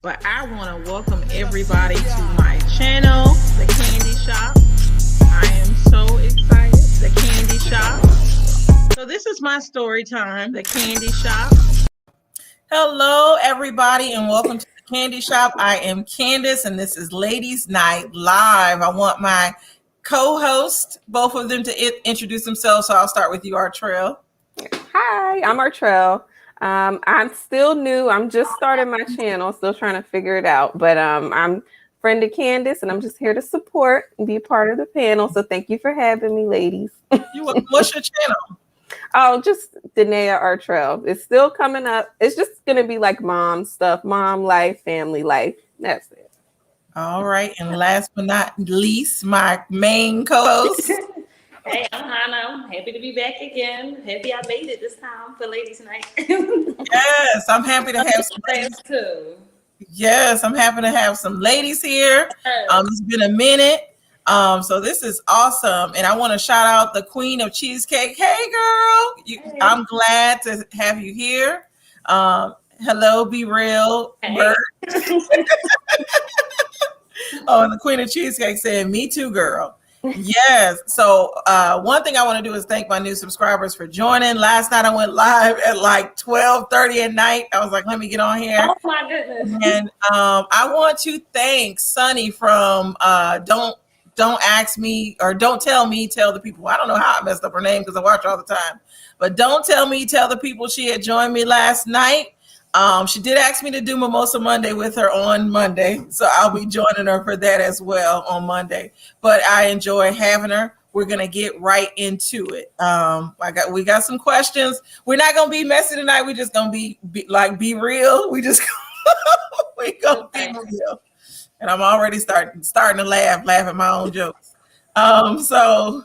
But I want to welcome everybody to my channel, The Candy Shop. I am so excited. The Candy Shop. So this is my story time, The Candy Shop. Hello, everybody, and welcome to The Candy Shop. I am Candace, and this is Ladies Night Live. I want my co-host, both of them, to introduce themselves. So I'll start with you, Artrell. Hi, I'm Artrell. I'm still new. I'm just starting my channel, still trying to figure it out. But I'm friend of Candace, and I'm just here to support and be part of the panel. So thank you for having me, ladies. What's your channel? Oh, just Danae Artrell. It's still coming up. It's just gonna be like mom stuff, mom life, family life. That's it. All right, and last but not least, my main co-host. Hey, I'm Hannah. I'm happy to be back again. Happy I made it this time for Ladies Night. Yes, I'm happy to have some ladies too. Yes, I'm happy to have some ladies here. It's been a minute. So this is awesome. And I want to shout out the Queen of Cheesecake. Hey girl. Hey. I'm glad to have you here. Hello, Be Real. Hey. Oh, and the Queen of Cheesecake said, me too, girl. Yes. So one thing I want to do is thank my new subscribers for joining. Last night I went live at like 12:30 at night. I was like, let me get on here. Oh my goodness. And I want to thank Sunny from Don't Ask Me or Don't Tell Me, Tell the People. I don't know how I messed up her name because I watch her all the time. But Don't Tell Me, Tell the People. She had joined me last night. She did ask me to do Mimosa Monday with her on Monday. So I'll be joining her for that as well on Monday. But I enjoy having her. We're going to get right into it. We got some questions. We're not going to be messy tonight. We're just going to be real. We just we going to be real. And I'm already starting to laugh at my own jokes. So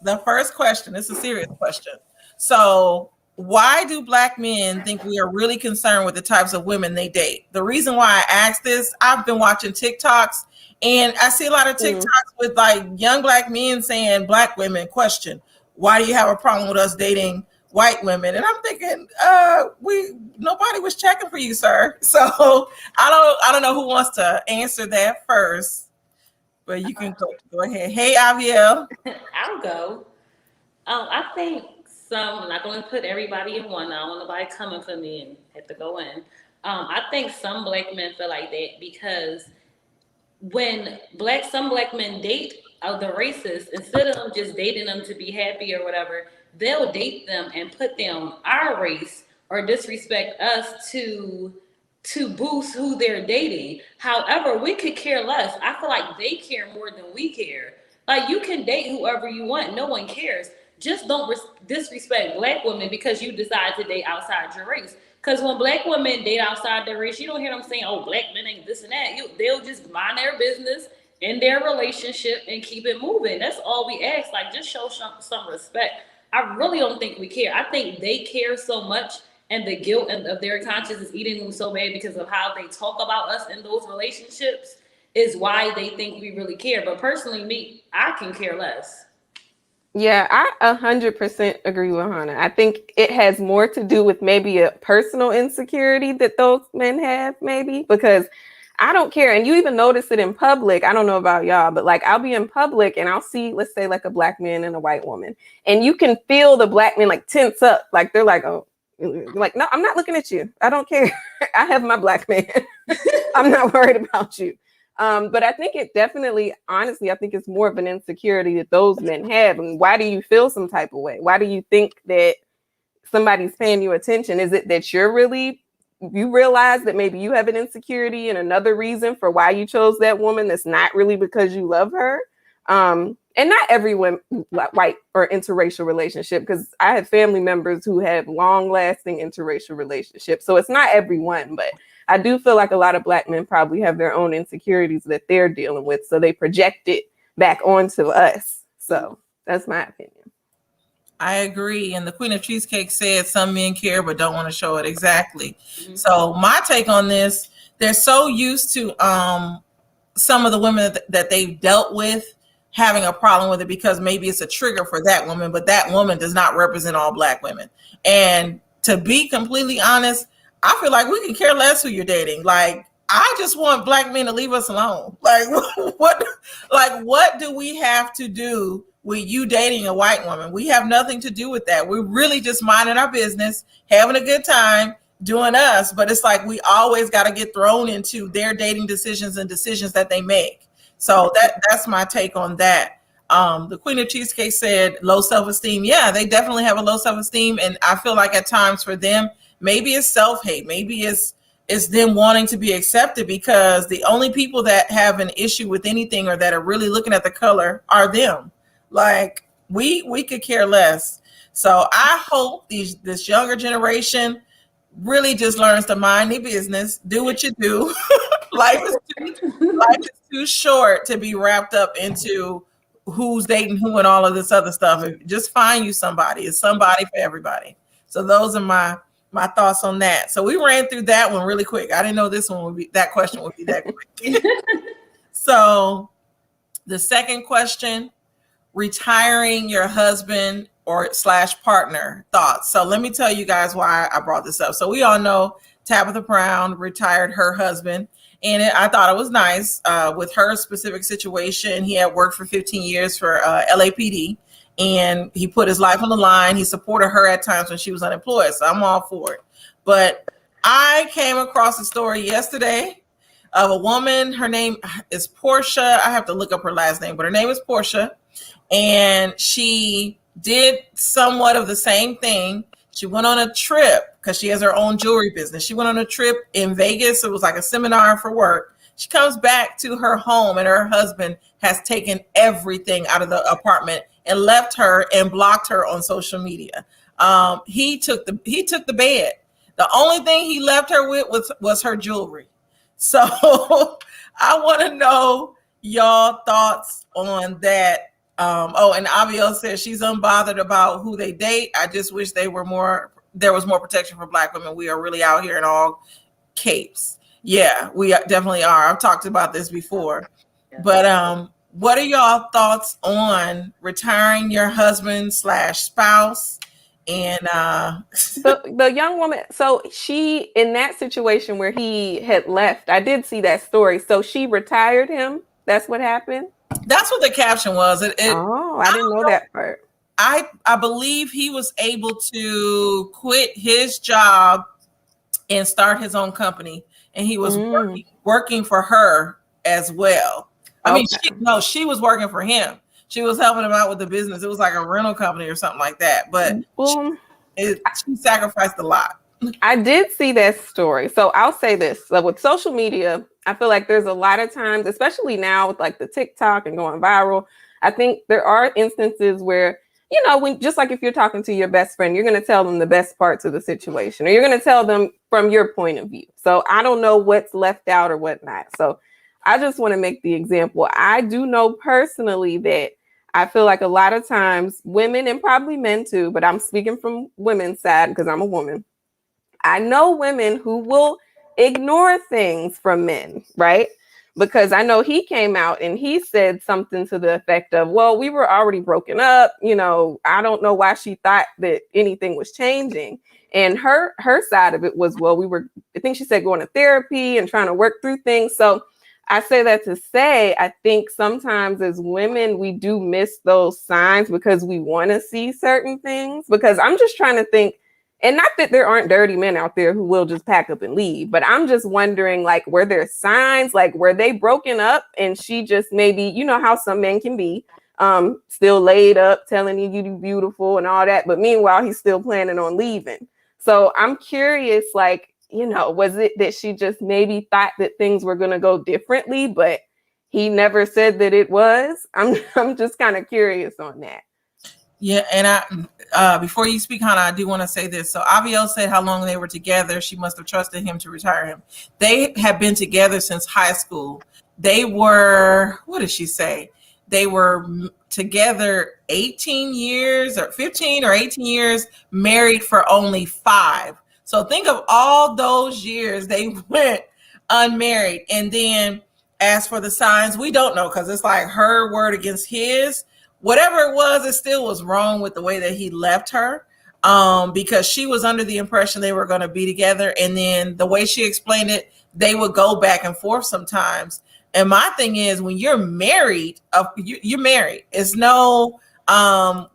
the first question, it's a serious question. So why do Black men think we are really concerned with the types of women they date? The reason why I asked this, I've been watching TikToks and I see a lot of TikToks with like young Black men saying, Black women, question, why do you have a problem with us dating white women? And I'm thinking, nobody was checking for you, sir. So I don't know who wants to answer that first, but you can go ahead. Hey, Aviel. I'll go. I think I'm not going to put everybody in one. I don't want nobody coming for me and have to go in. I think some Black men feel like that because when some Black men date the racists, instead of them just dating them to be happy or whatever, they'll date them and put them our race or disrespect us to boost who they're dating. However, we could care less. I feel like they care more than we care. Like, you can date whoever you want. No one cares. Just don't disrespect Black women because you decide to date outside your race. Because when Black women date outside their race, you don't hear them saying, oh, Black men ain't this and that. They'll just mind their business in their relationship and keep it moving. That's all we ask. Like, just show some respect. I really don't think we care. I think they care so much, and the guilt of their conscience is eating them so bad because of how they talk about us in those relationships is why they think we really care. But personally, me, I can care less. Yeah, I 100% agree with Hannah. I think it has more to do with maybe a personal insecurity that those men have, maybe, because I don't care. And you even notice it in public. I don't know about y'all, but like I'll be in public and I'll see, let's say like a Black man and a white woman, and you can feel the Black men like tense up. Like they're like, oh, like, no, I'm not looking at you. I don't care. I have my Black man. I'm not worried about you. But I think it definitely, honestly, I think it's more of an insecurity that those men have. And why do you feel some type of way? Why do you think that somebody's paying you attention? Is it that you realize that maybe you have an insecurity and another reason for why you chose that woman that's not really because you love her? And not everyone white or interracial relationship, because I have family members who have long-lasting interracial relationships. So it's not everyone, but I do feel like a lot of Black men probably have their own insecurities that they're dealing with. So they project it back onto us. So that's my opinion. I agree. And the Queen of Cheesecake said some men care but don't want to show it. Exactly. Mm-hmm. So my take on this, they're so used to some of the women that they've dealt with having a problem with it because maybe it's a trigger for that woman, but that woman does not represent all Black women. And to be completely honest, I feel like we can care less who you're dating. Like, I just want black men to leave us alone. What do we have to do with you dating a white woman? We have nothing to do with that. We're really just minding our business, having a good time, doing us. But it's like we always got to get thrown into their dating decisions and decisions that they make. So that's my take on that. The Queen of Cheesecake said low self-esteem. Yeah, they definitely have a low self-esteem. And I feel like at times for them, maybe it's self-hate. Maybe it's them wanting to be accepted, because the only people that have an issue with anything or that are really looking at the color are them. Like we could care less. So I hope this younger generation really just learns to mind their business, do what you do. life is too short to be wrapped up into who's dating who and all of this other stuff. Just find you somebody. It's somebody for everybody. So those are my thoughts on that. So we ran through that one really quick. I didn't know that question would be that quick. So the second question, retiring your husband or / partner thoughts. So let me tell you guys why I brought this up. So we all know Tabitha Brown retired her husband, and I thought it was nice with her specific situation. He had worked for 15 years for LAPD, and he put his life on the line. He supported her at times when she was unemployed. So I'm all for it. But I came across a story yesterday of a woman. Her name is Portia. I have to look up her last name, but her name is Portia. And she did somewhat of the same thing. She went on a trip because she has her own jewelry business. She went on a trip in Vegas. It was like a seminar for work. She comes back to her home, and her husband has taken everything out of the apartment and left her and blocked her on social media. He took the bed. The only thing he left her with was her jewelry. So I want to know y'all thoughts on that. And Abiel says she's unbothered about who they date. I just wish there was more protection for black women. We are really out here in all capes. Yeah, we definitely are. I've talked about this before. But what are y'all thoughts on retiring your husband / spouse? And the young woman, so she, in that situation where he had left, I did see that story. So she retired him. That's what happened. That's what the caption was. I didn't know that part. I believe he was able to quit his job and start his own company, and he was working for her as well. I mean, she was working for him. She was helping him out with the business. It was like a rental company or something like that. But she sacrificed a lot. I did see that story. So I'll say this. So with social media, I feel like there's a lot of times, especially now with like the TikTok and going viral, I think there are instances where, when just like if you're talking to your best friend, you're going to tell them the best parts of the situation, or you're going to tell them from your point of view. So I don't know what's left out or whatnot. So I just want to make the example. I do know personally that I feel like a lot of times women, and probably men too, but I'm speaking from women's side because I'm a woman. I know women who will ignore things from men, right? Because I know he came out and he said something to the effect of, well, we were already broken up. I don't know why she thought that anything was changing. And her side of it was, well, I think she said going to therapy and trying to work through things. So I say that to say, I think sometimes as women, we do miss those signs because we want to see certain things. Because I'm just trying to think, and not that there aren't dirty men out there who will just pack up and leave, but I'm just wondering, like, were there signs, like, were they broken up and she just maybe, how some men can be, still laid up, telling you you're beautiful and all that. But meanwhile, he's still planning on leaving. So I'm curious, like, was it that she just maybe thought that things were going to go differently, but he never said that it was? I'm just kind of curious on that. Yeah, and before you speak, Hannah, I do want to say this. So Abiel said how long they were together. She must have trusted him to retire him. They have been together since high school. They were, what did she say? They were together 18 years or 15 or 18 years, married for only 5. So think of all those years they went unmarried. And then as for the signs, we don't know, because it's like her word against his. Whatever it still was wrong with the way that he left her. because she was under the impression they were going to be together. And then the way she explained it, they would go back and forth sometimes. And my thing is, when you're married, you're married. It's no,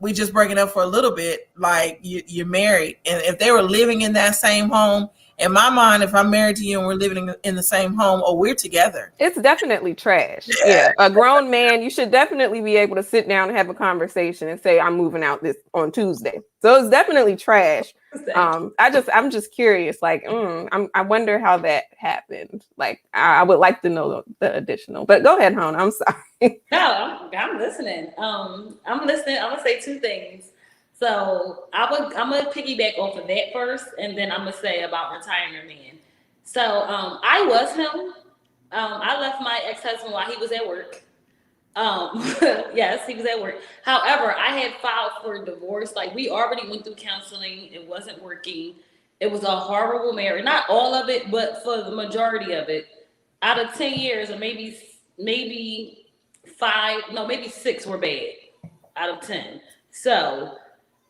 we just breaking up for a little bit. Like you're married. And if they were living in that same home, in my mind, if I'm married to you and we're living in the same home, or we're together, it's definitely trash. Yeah. A grown man, you should definitely be able to sit down and have a conversation and say, I'm moving out this on Tuesday. So it's definitely trash. I'm just curious. Like, I wonder how that happened. Like, I would like to know the additional. But go ahead, Hona. I'm sorry. No, I'm listening. I'm listening. I'm gonna say two things. So I'm gonna piggyback off of that first, and then I'm gonna say about retiring a man. So I was him. I left my ex-husband while he was at work. Yes, he was at work. However, I had filed for divorce. Like, we already went through counseling. It wasn't working. It was a horrible marriage. Not all of it, but for the majority of it. Out of 10 years, or maybe 6 were bad out of 10. So,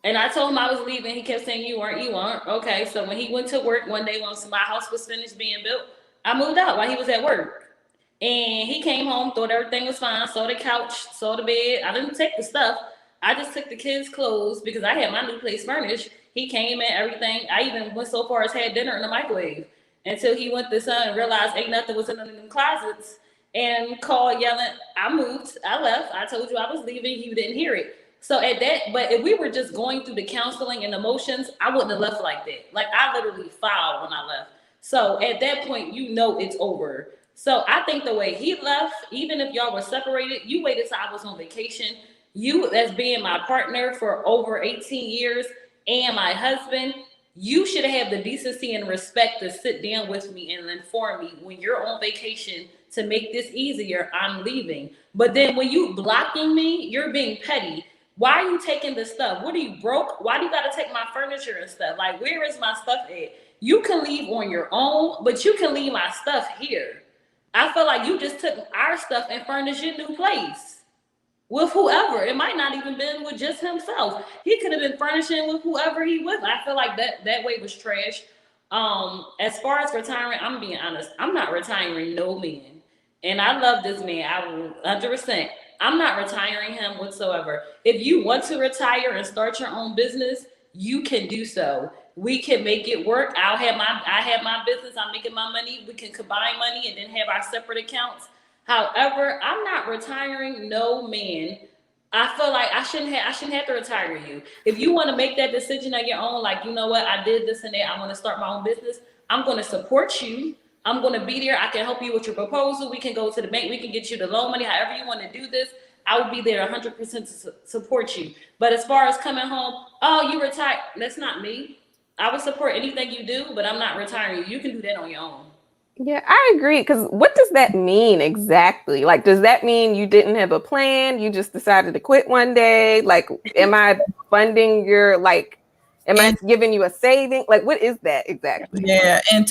and I told him I was leaving. He kept saying, you weren't. Okay, so when he went to work one day, once my house was finished being built, I moved out while he was at work. And he came home, thought everything was fine, saw the couch, saw the bed. I didn't take the stuff. I just took the kids' clothes because I had my new place furnished. He came in, everything. I even went so far as had dinner in the microwave until he went this and realized ain't nothing was in the closets and called yelling, I moved, I left. I told you I was leaving. You didn't hear it. So at that, but if we were just going through the counseling and emotions, I wouldn't have left like that. Like, I literally filed when I left. So at that point, it's over. So I think the way he left, even if y'all were separated, you waited till I was on vacation. You, as being my partner for over 18 years and my husband, you should have the decency and respect to sit down with me and inform me when you're on vacation to make this easier, I'm leaving. But then when you blocking me, you're being petty. Why are you taking the stuff? What, are you broke? Why do you got to take my furniture and stuff? Like, where is my stuff at? You can leave on your own, but you can leave my stuff here. I feel like you just took our stuff and furnished your new place with whoever. It might not even been with just himself. He could have been furnishing with whoever he with. I feel like that way was trash. As far as retiring, I'm being honest. I'm not retiring no man. And I love this man. I will 100%. I'm not retiring him whatsoever. If you want to retire and start your own business, you can do so. We can make it work. I have my business. I'm making my money. We can combine money and then have our separate accounts. However, I'm not retiring no man. I feel like I shouldn't have to retire you. If you want to make that decision on your own, like, you know what, I did this and that, I want to start my own business, I'm going to support you. I'm going to be there. I can help you with your proposal. We can go to the bank. We can get you the loan money. However you want to do this, I will be there 100% to support you. But as far as coming home, oh, you retired, that's not me. I would support anything you do, but I'm not retiring you. You can do that on your own. Yeah, I agree. Because what does that mean exactly? Like, does that mean you didn't have a plan? You just decided to quit one day? Like, am I funding your, like, am I giving you a saving? Like, what is that exactly? Yeah, and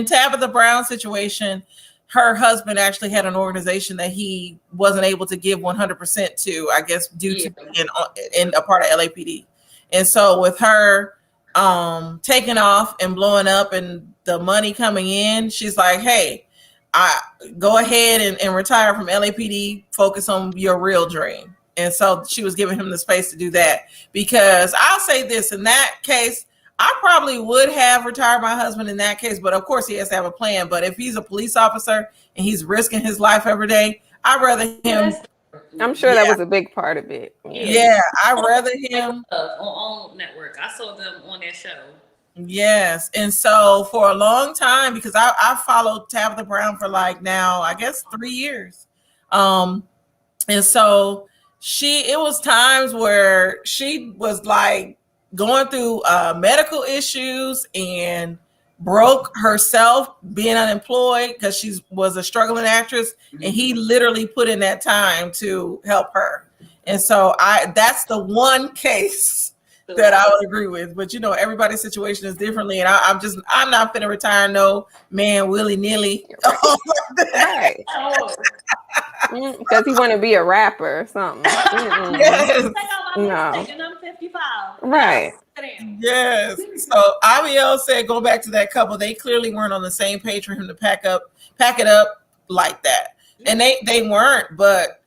Tabitha Brown situation, her husband actually had an organization that he wasn't able to give 100% to, I guess, due to being in a part of LAPD. And so with her taking off and blowing up and the money coming in, she's like, hey, I go ahead and retire from LAPD, focus on your real dream. And so she was giving him the space to do that. Because I'll say this, in that case, I probably would have retired my husband in that case, but of course he has to have a plan. But if he's a police officer and he's risking his life every day, I'd rather him. I'm sure that was a big part of it. Yeah, I'd rather him. On network. I saw them on their show. Yes. And so for a long time, because I followed Tabitha Brown for like now, I guess 3 years. And so it was times where she was like going through medical issues and broke herself, being unemployed because she was a struggling actress, and he literally put in that time to help her. And so that's the one case that I would agree with. But you know, everybody's situation is differently, and I'm not finna retire no man willy nilly. Right. Because he want to be a rapper or something. Yes. No. And I'm 55. Right. Yes. So Abiel said, go back to that couple. They clearly weren't on the same page for him to pack it up like that, and they weren't. But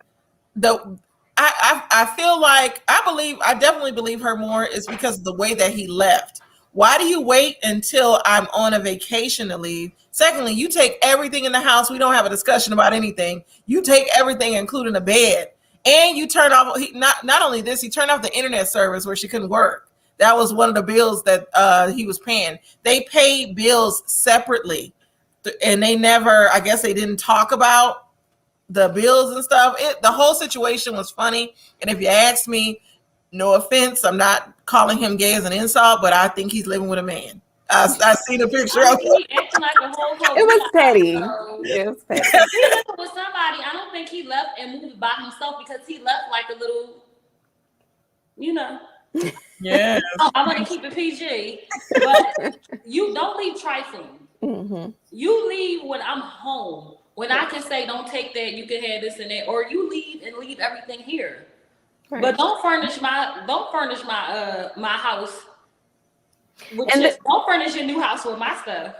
I feel like I definitely believe her more is because of the way that he left. Why do you wait until I'm on a vacation to leave? Secondly, you take everything in the house. We don't have a discussion about anything. You take everything, including the bed, and you turn off. Not only this, he turned off the internet service where she couldn't work. That was one of the bills that he was paying. They paid bills separately, and they never. I guess they didn't talk about the bills and stuff. The whole situation was funny. And if you ask me, no offense, I'm not calling him gay as an insult, but I think he's living with a man. I seen a picture of him. It was petty. It was petty. He lived with somebody. I don't think he left and moved by himself because he left like a little, you know. Yeah. I want to keep it PG, but you don't leave trifling. Mm-hmm. You leave when I'm home. When I can say, don't take that, you can have this and that, or you leave and leave everything here. Right. But don't furnish my house. Don't furnish your new house with my stuff.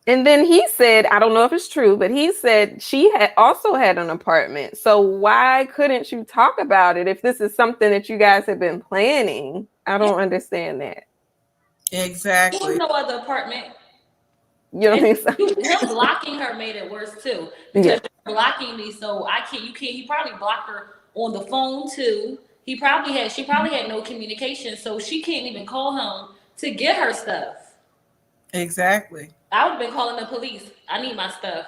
And then he said, I don't know if it's true, but he said she had also had an apartment. So why couldn't you talk about it if this is something that you guys have been planning? I don't understand that. Exactly. There was no other apartment. You don't think so? Him blocking her made it worse too. Because you're blocking me, so I can't. You can't. He probably blocked her on the phone too. She probably had no communication, so she can't even call him to get her stuff. Exactly. I would have been calling the police. I need my stuff.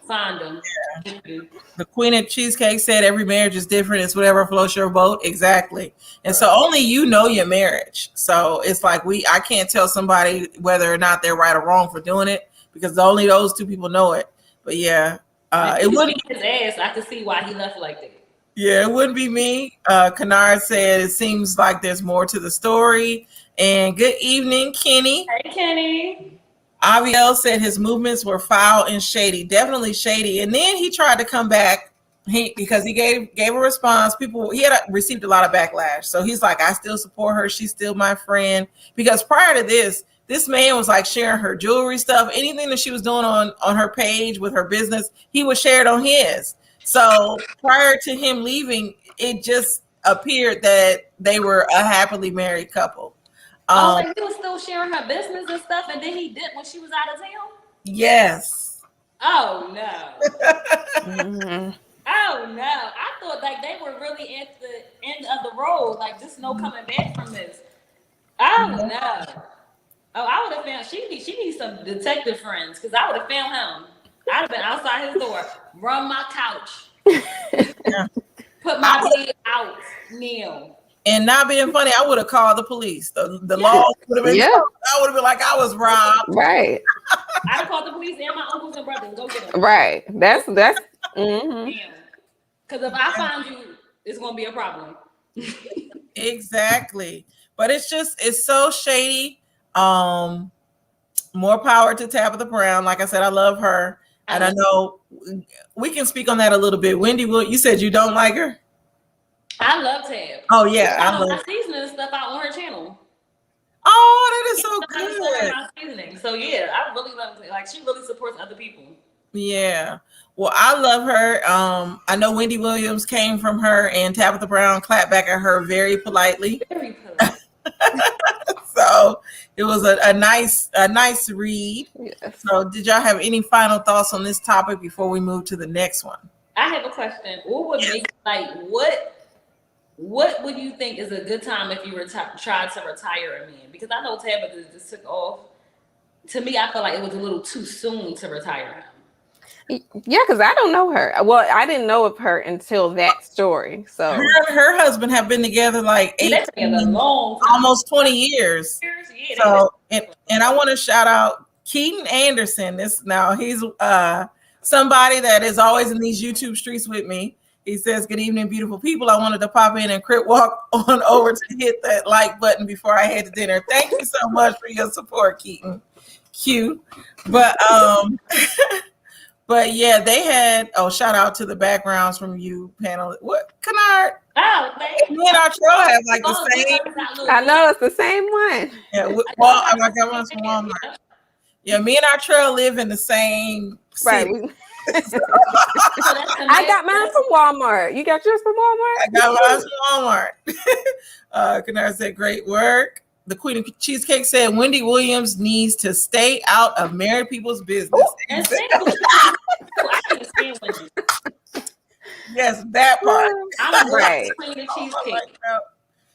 Find them. Yeah. The Queen of Cheesecake said every marriage is different. It's whatever floats your boat. Exactly. And so only you know your marriage. So it's like I can't tell somebody whether or not they're right or wrong for doing it because only those two people know it. But yeah, it wouldn't be his ass. I could see why he left like that. Yeah, it wouldn't be me. Kennard said it seems like there's more to the story. And good evening, Kenny. Hey, Kenny. Abiel said his movements were foul and shady, definitely shady. And then he tried to come back because he gave a response. He had received a lot of backlash. So he's like, I still support her. She's still my friend. Because prior to this man was like sharing her jewelry stuff. Anything that she was doing on her page with her business, he would share it on his. So prior to him leaving, it just appeared that they were a happily married couple. Like he was still sharing her business and stuff, and then he did when she was out of town? Yes. Oh, no. Mm-hmm. Oh, no. I thought like they were really at the end of the road. Like, there's no coming back from this. Oh, no. Oh, I would have found, she needs some detective friends, because I would have found him. I'd have been outside his door, run my couch, put my bed out, kneel. And not being funny, I would have called the police. The law would have been. Yeah. I would have been like, I was robbed. Right. I'd have called the police and my uncles and brothers. Go get them. Right. That's. Mm-hmm. Because if I find you, it's gonna be a problem. Exactly. But it's so shady. More power to Tabitha Brown. Like I said, I love her, and I know we can speak on that a little bit. Wendy, you said you don't like her. I love Tab. Oh yeah, I love my seasoning stuff out on her channel. Oh, that is so good. My seasoning. So yeah, I really love it. Like she really supports other people. Yeah. Well, I love her. I know Wendy Williams came from her, and Tabitha Brown clapped back at her very politely. Very polite. So it was a nice read. Yes. So did y'all have any final thoughts on this topic before we move to the next one? I have a question. What would make what would you think is a good time if you tried to retire a man? Because I know Tabitha just took off. To me, I feel like it was a little too soon to retire him. Yeah, because I don't know her. Well, I didn't know of her until that story. So her husband have been together like 18, almost 20 years. Yeah, so and I want to shout out Keaton Anderson. He's somebody that is always in these YouTube streets with me. He says, good evening, beautiful people. I wanted to pop in and crit walk on over to hit that like button before I head to dinner. Thank you so much for your support, Keaton. Q. But but yeah, they had, shout out to the backgrounds from you panel. What, Kennard? Oh, thank Me and Artrell have like the same. I know it's the same one. Yeah, well, I got one from Walmart. Yeah, me and Artrell live in the same city. Right. I got mine from Walmart. You got yours from Walmart? I got mine from Walmart. Kennard said, great work. The Queen of Cheesecake said, Wendy Williams needs to stay out of married people's business. I can't stand Wendy. Yes, that part. I'm Right. with the Queen of Cheesecake.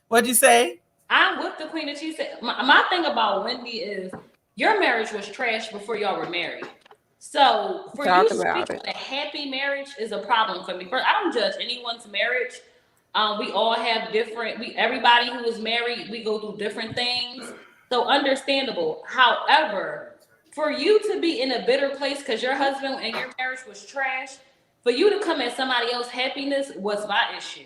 What'd you say? I'm with the Queen of Cheesecake. My thing about Wendy is your marriage was trash before y'all were married. So for Talk you to about speak it. on a happy marriage is a problem for me. First, I don't judge anyone's marriage. We all have different. Everybody who is married, we go through different things. So understandable. However, for you to be in a bitter place because your husband and your marriage was trash, for you to come at somebody else's happiness was my issue.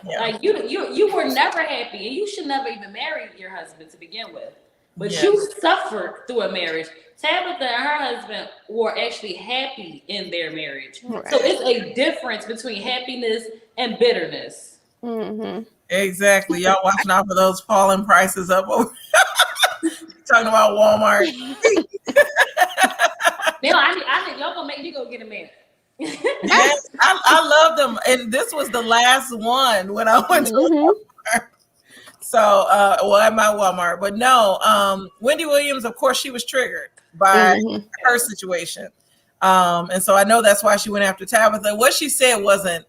Yeah. Like you were never happy, and you should never even marry your husband to begin with. But Yes. you suffered through a marriage. Tabitha and her husband were actually happy in their marriage. Right. So it's a difference between happiness and bitterness. Mm-hmm. Exactly. Y'all watching out for those falling prices up over. Talking about Walmart. Now I think y'all gonna make me go get a man. Yes, I love them. And this was the last one when I went to Walmart. So, at my Walmart. But no, Wendy Williams, of course, she was triggered by her situation. And so I know that's why she went after Tabitha. What she said wasn't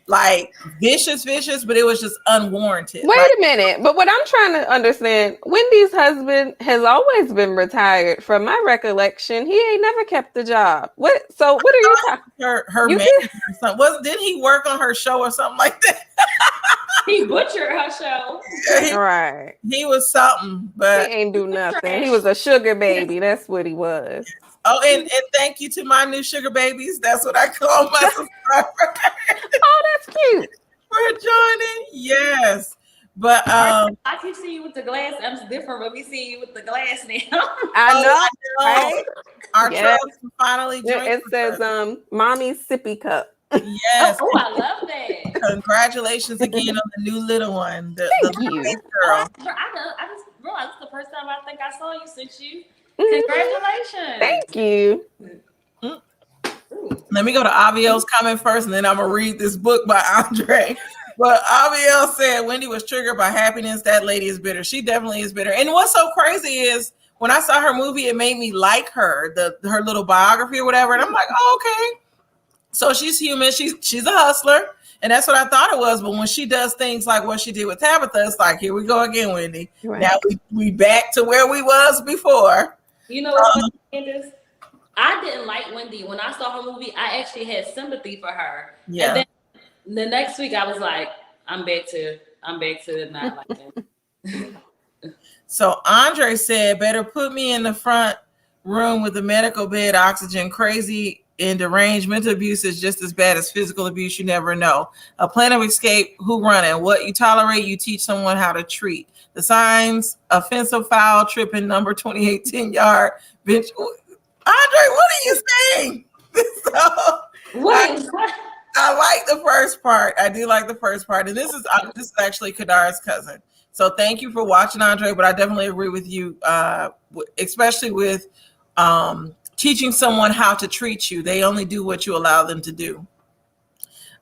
like vicious, but it was just unwarranted. Wait a minute. But what I'm trying to understand, Wendy's husband has always been retired. From my recollection, he ain't never kept the job. So what are you talking? Her You man or something. Didn't he work on her show or something like that? He butchered her show. Right. He was something, but He ain't do nothing. He was a sugar baby. That's what he was. and thank you to my new sugar babies. That's what I call my subscribers. Oh, that's cute. For joining. Yes. But I keep seeing you with the glass. I'm different, but we see you with the glass now. I know. Right? Our Yes. trust finally joined. It says Mommy's sippy cup. Yes. Oh, I love that. Congratulations again on the new little one. The Thank you. nice girl. I just realized this is the first time I think I saw you since you. Congratulations. Thank you. Let me go to Aviel's comment first, and then I'm gonna read this book by Andre. But Aviel said Wendy was triggered by happiness. That lady is bitter. She definitely is bitter. And what's so crazy is when I saw her movie, it made me like her, her little biography or whatever. And I'm like, oh, okay. So she's human. She's a hustler. And that's what I thought it was. But when she does things like what she did with Tabitha, it's like, here we go again, Wendy. Right. Now we back to where we was before. You know what, Candace? I didn't like Wendy. When I saw her movie, I actually had sympathy for her. Yeah. And then the next week I was like, I'm back to not liking. So Andre said, better put me in the front room with the medical bed, oxygen. Crazy and deranged mental abuse is just as bad as physical abuse. You never know. A plan of escape, who running? What you tolerate, you teach someone how to treat. The signs, offensive foul, tripping, number 28, 10-yard bench. Andre, what are you saying? So, What? I like the first part. I do like the first part. And this is actually Kadar's cousin. So thank you for watching, Andre. But I definitely agree with you, especially with teaching someone how to treat you. They only do what you allow them to do.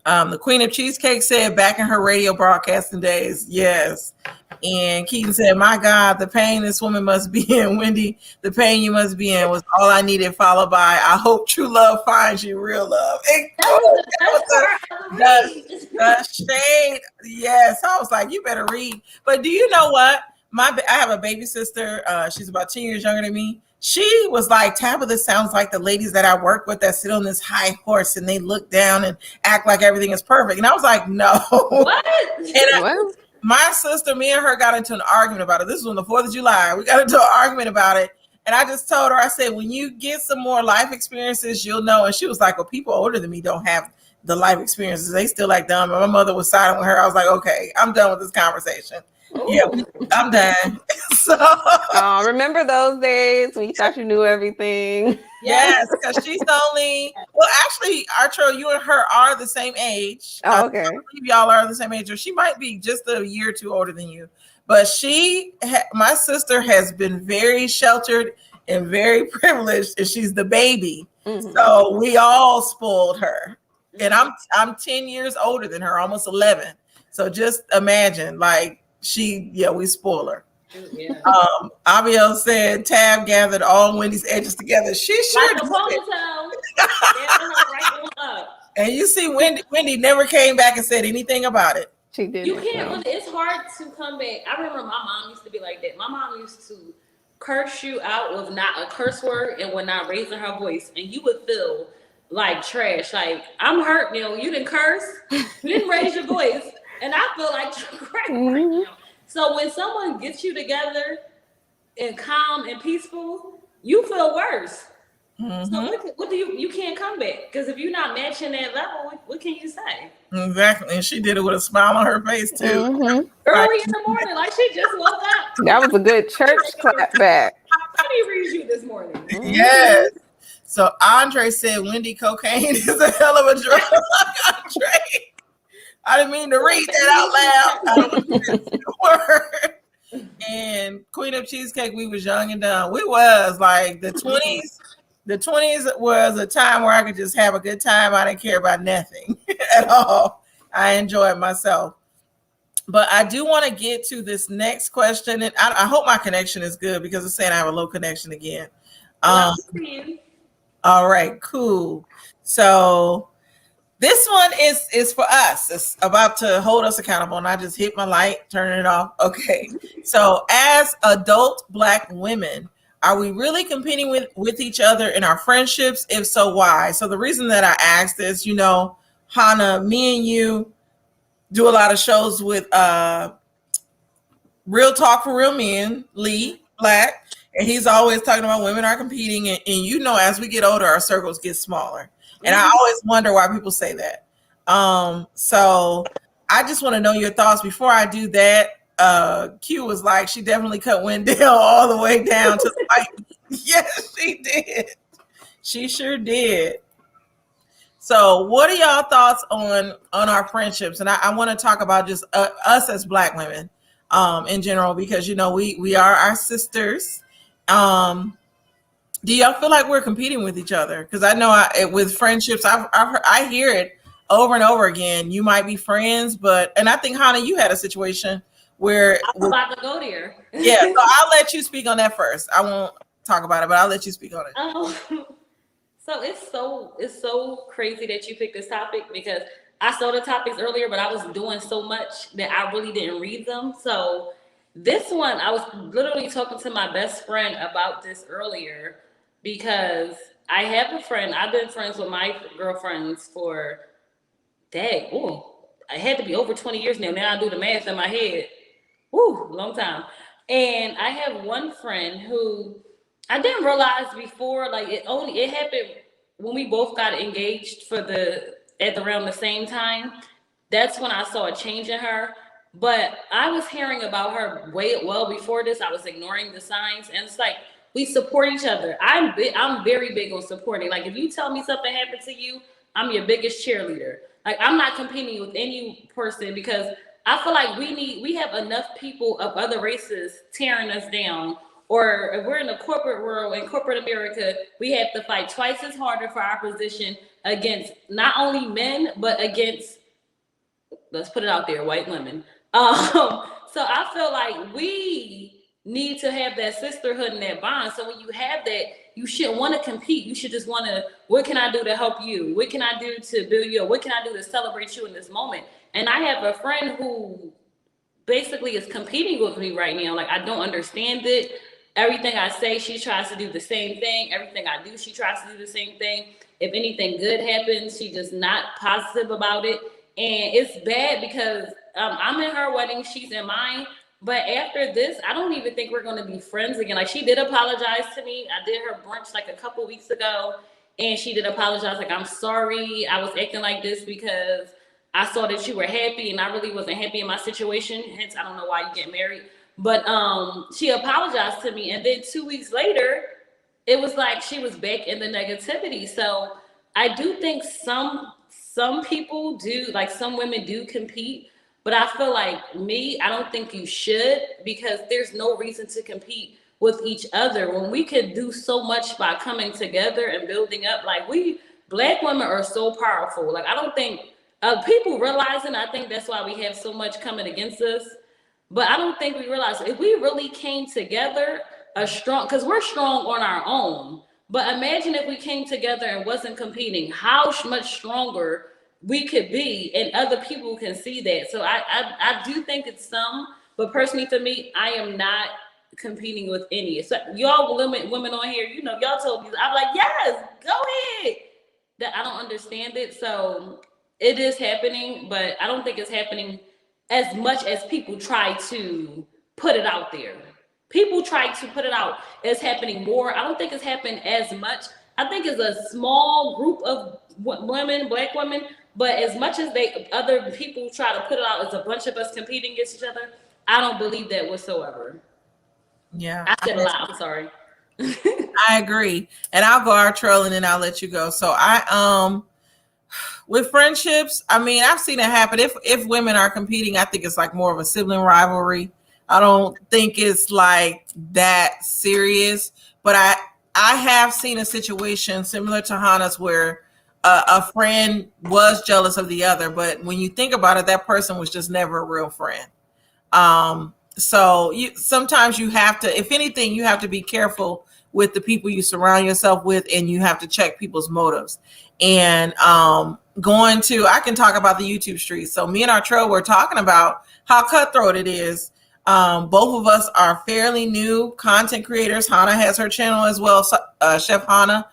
The Queen of Cheesecake said back in her radio broadcasting days, yes. And Keaton said, my God, the pain this woman must be in. Wendy, the pain you must be in was all I needed, followed by, I hope true love finds you real love. The shade. Yes. I was like, you better read. But do you know what? I have a baby sister. She's about 10 years younger than me. She was like, Tabitha sounds like the ladies that I work with that sit on this high horse and they look down and act like everything is perfect. And I was like, no. What? And my sister, me and her got into an argument about it. This was on the 4th of July. We got into an argument about it. And I just told her, I said, when you get some more life experiences, you'll know. And she was like, well, people older than me don't have the life experiences. They still like them. And my mother was siding with her. I was like, okay, I'm done with this conversation. Ooh. Yeah, I'm done. So Oh, remember those days when you thought you knew everything? yes, because she's the only. Well, actually, Arturo, you and her are the same age. Oh, okay. I believe y'all are the same age, or she might be just a year or two older than you. But my sister has been very sheltered and very privileged, and she's the baby. Mhm. So we all spoiled her. And I'm 10 years older than her, almost 11. So just imagine, like we spoil her. Yeah. Abiel said Tab gathered all Wendy's edges together. She sure Like a did. ponytail. Gathering her right on up. And you see, Wendy never came back and said anything about it. She did. You can't really, it's hard to come back. I remember my mom used to be like that. My mom used to curse you out with not a curse word and when not raising her voice. And you would feel like trash. Like, I'm hurt, you didn't curse, you didn't raise your voice. And I feel like crap right now. So when someone gets you together and calm and peaceful, you feel worse. Mm-hmm. So what do you can't come back? Because if you're not matching that level, what can you say? Exactly. And she did it with a smile on her face too. Mm-hmm. Early in the morning, like she just woke up. That was a good church clap back. How did he read you this morning? Yes. So Andre said Wendy cocaine is a hell of a drug. Andre, I didn't mean to read that out loud. I don't know the word. And Queen of Cheesecake, we was young and dumb. We was like the 20s. The 20s was a time where I could just have a good time. I didn't care about nothing at all. I enjoyed myself. But I do want to get to this next question. And I hope my connection is good because it's saying I have a low connection again. All right, cool. So this one is for us. It's about to hold us accountable. And I just hit my light, turning it off. Okay. So as adult Black women, are we really competing with each other in our friendships? If so, why? So the reason that I asked this, Hannah, me and you do a lot of shows with Real Talk for Real Men, Lee Black, and he's always talking about women are competing. And as we get older, our circles get smaller. And I always wonder why people say that. So I just want to know your thoughts. Before I do that, Q was like, she definitely cut Wendell all the way down to the fight. Yes, she did. She sure did. So what are y'all thoughts on our friendships? And I want to talk about just us as Black women in general, because, we are our sisters. Do y'all feel like we're competing with each other? Because I know with friendships, I hear it over and over again. You might be friends, and I think, Hannah, you had a situation where I was about to go there. Yeah, so I'll let you speak on that first. I won't talk about it, but I'll let you speak on it. So it's so crazy that you picked this topic because I saw the topics earlier, but I was doing so much that I really didn't read them. So this one, I was literally talking to my best friend about this earlier because I have a friend. I've been friends with my girlfriends for I had to be over 20 years now. Now I do the math in my head. Long time. And I have one friend who I didn't realize before, like it happened when we both got engaged at around the same time. That's when I saw a change in her. But I was hearing about her well before this. I was ignoring the signs, and it's like we support each other. I'm very big on supporting. Like if you tell me something happened to you, I'm your biggest cheerleader. Like I'm not competing with any person because I feel like we have enough people of other races tearing us down. Or if we're in the corporate world, in corporate America, we have to fight twice as harder for our position against not only men, but against, let's put it out there, white women. So I feel like we need to have that sisterhood and that bond. So when you have that, you shouldn't want to compete. You should just want to, what can I do to help you? What can I do to build you up? What can I do to celebrate you in this moment? And I have a friend who basically is competing with me right now. Like I don't understand it. Everything I say, she tries to do the same thing. Everything I do, she tries to do the same thing. If anything good happens, she just not positive about it. And it's bad because I'm in her wedding, she's in mine. But after this, I don't even think we're going to be friends again. Like she did apologize to me. I did her brunch like a couple weeks ago. and she did apologize. Like, I'm sorry, I was acting like this because I saw that you were happy, and I really wasn't happy in my situation. Hence, I don't know why you get married. But she apologized to me, and then 2 weeks later, it was like she was back in the negativity. So I do think some people do, like some women do compete, but I feel like me, I don't think you should, because there's no reason to compete with each other when we could do so much by coming together and building up. Like, we Black women are so powerful. Like, I don't think people realizing, I think that's why we have so much coming against us. But I don't think we realize if we really came together, a strong, because we're strong on our own. But imagine if we came together and wasn't competing, how much stronger we could be, and other people can see that. So I do think it's some, but personally for me, I am not competing with any. So y'all women on here, you know, y'all told me, I'm like, yes, go ahead. That I don't understand it. So it is happening, but I don't think it's happening as much as people try to put it out there. People try to put it out. It's happening more. I don't think it's happened as much. I think it's a small group of women, Black women, but as much as other people try to put it out as a bunch of us competing against each other, I don't believe that whatsoever. Yeah. I said a lot. I'm sorry. I agree. And I'll go our trail and then I'll let you go. So with friendships, I mean, I've seen it happen. If women are competing, I think it's like more of a sibling rivalry. I don't think it's like that serious, but I have seen a situation similar to Hannah's where a friend was jealous of the other, but when you think about it, that person was just never a real friend. So sometimes you have to, if anything, you have to be careful with the people you surround yourself with, and you have to check people's motives. And I can talk about the YouTube streets. So me and our trail were talking about how cutthroat it is. Both of us are fairly new content creators. Hannah has her channel as well, Chef Hannah.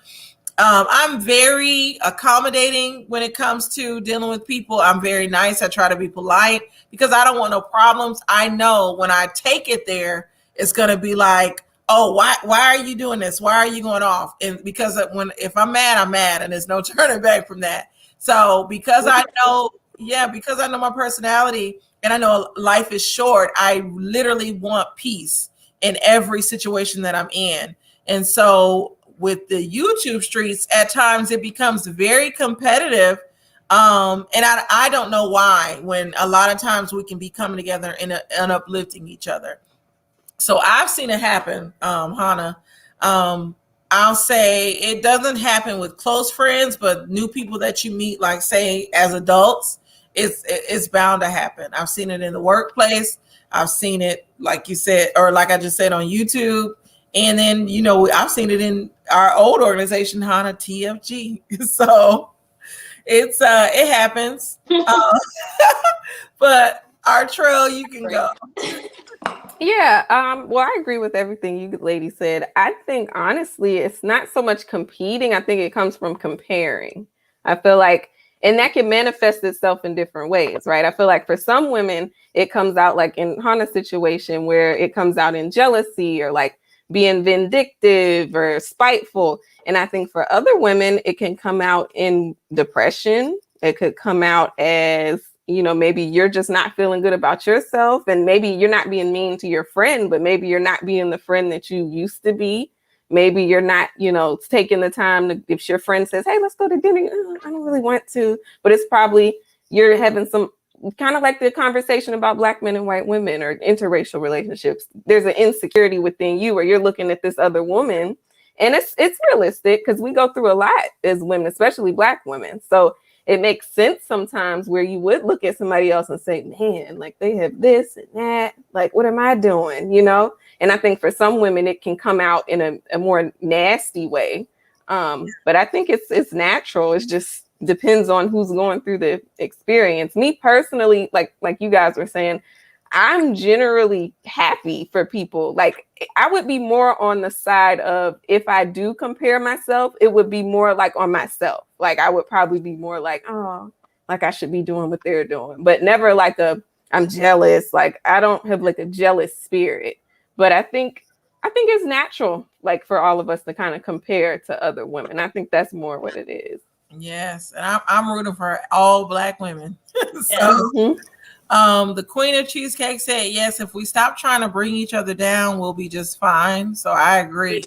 I'm very accommodating when it comes to dealing with people. I'm very nice. I try to be polite because I don't want no problems. I know when I take it there, it's going to be like, oh, why are you doing this? Why are you going off? And because if I'm mad, I'm mad, and there's no turning back from that. So because I know my personality and I know life is short, I literally want peace in every situation that I'm in. And so with the YouTube streets, at times it becomes very competitive. And I don't know why, when a lot of times we can be coming together and uplifting each other. So I've seen it happen, Hannah. I'll say it doesn't happen with close friends, but new people that you meet, like say as adults, it's bound to happen. I've seen it in the workplace. I've seen it, like you said, or like I just said, on YouTube. And then, I've seen it in our old organization, Hannah, TFG. So it happens. But our trail, you can go. Yeah, well, I agree with everything you ladies said. I think honestly, it's not so much competing. I think it comes from comparing. I feel like, and that can manifest itself in different ways, right? I feel like for some women, it comes out like in Hannah's situation where it comes out in jealousy or like being vindictive or spiteful. And I think for other women, it can come out in depression. It could come out as, maybe you're just not feeling good about yourself, and maybe you're not being mean to your friend, but maybe you're not being the friend that you used to be. Maybe you're not, taking the time to, if your friend says, hey, let's go to dinner. Oh, I don't really want to, but it's probably you're having some kind of like the conversation about Black men and white women or interracial relationships. There's an insecurity within you where you're looking at this other woman, and it's realistic because we go through a lot as women, especially Black women. So it makes sense sometimes where you would look at somebody else and say, man, like they have this and that, like, what am I doing? And I think for some women, it can come out in a more nasty way. But I think it's natural. It just depends on who's going through the experience. Me personally, like you guys were saying, I'm generally happy for people. Like, I would be more on the side of, if I do compare myself, it would be more like on myself. Like, I would probably be more like, oh, like I should be doing what they're doing, but never like I'm jealous. Like, I don't have like a jealous spirit, but I think I think it's natural, like for all of us to kind of compare to other women. I think that's more what it is. Yes, and I'm rooting for all Black women. So, the Queen of Cheesecake said, yes, if we stop trying to bring each other down, we'll be just fine. So I agree.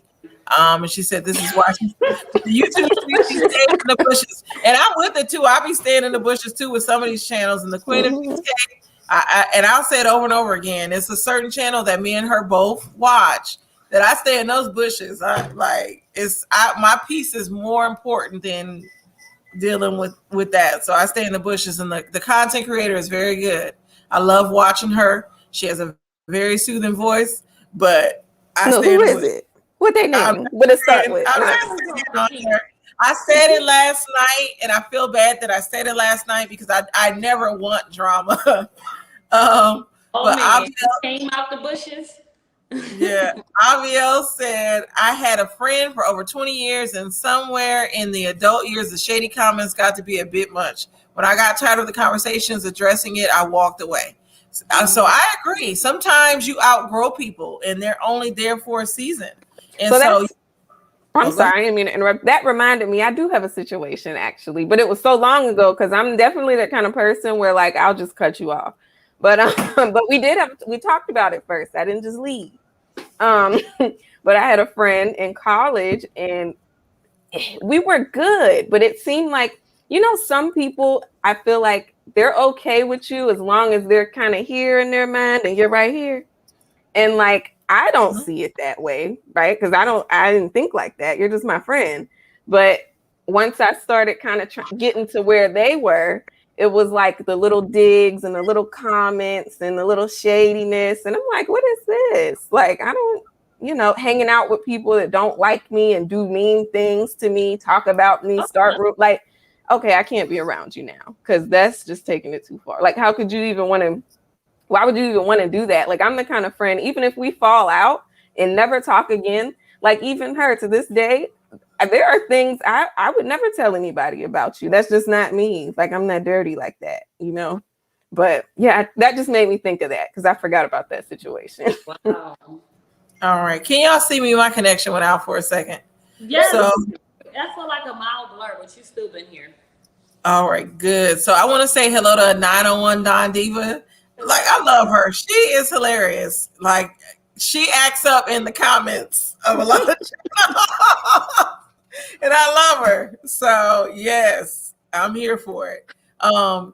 And she said, this is why she staying in the bushes. And I'm with it too. I'll be staying in the bushes too with some of these channels. And the Queen of Cheesecake, and I'll say it over and over again. It's a certain channel that me and her both watch that I stay in those bushes. My peace is more important than dealing with that. So I stay in the bushes, and the content creator is very good. I love watching her. She has a very soothing voice, but who is it? What they name? What it start with? I said it last night, and I feel bad that I said it last night because I never want drama. Man, Aviel came out the bushes. Yeah, Aviel said, I had a friend for over 20 years, and somewhere in the adult years, the shady comments got to be a bit much. When I got tired of the conversations addressing it, I walked away. So I agree. Sometimes you outgrow people, and they're only there for a season. And I'm sorry, I didn't mean to interrupt. That reminded me, I do have a situation actually, but it was so long ago because I'm definitely that kind of person where like I'll just cut you off. But we talked about it first. I didn't just leave. But I had a friend in college and we were good, but it seemed like, some people, I feel like they're okay with you as long as they're kind of here in their mind and you're right here. And like, I don't see it that way, right? Because I didn't think like that. You're just my friend. But once I started kind of getting to where they were, it was like the little digs and the little comments and the little shadiness. And I'm like, what is this? Like, I don't, hanging out with people that don't like me and do mean things to me, talk about me, like, okay, I can't be around you now because that's just taking it too far. Like, how could you even want to? Why would you even want to do that? Like, I'm the kind of friend, even if we fall out and never talk again, like even her to this day, there are things I would never tell anybody about you. That's just not me. Like, I'm not dirty like that, But yeah, that just made me think of that because I forgot about that situation. Wow. All right. Can y'all see me? My connection went out for a second. Yes. So, that's for like a mild blur, but you still been here. All right, good. So I want to say hello to 901 Don Diva. Like, I love her. She is hilarious. Like, she acts up in the comments of a lot of and I love her. So yes, I'm here for it.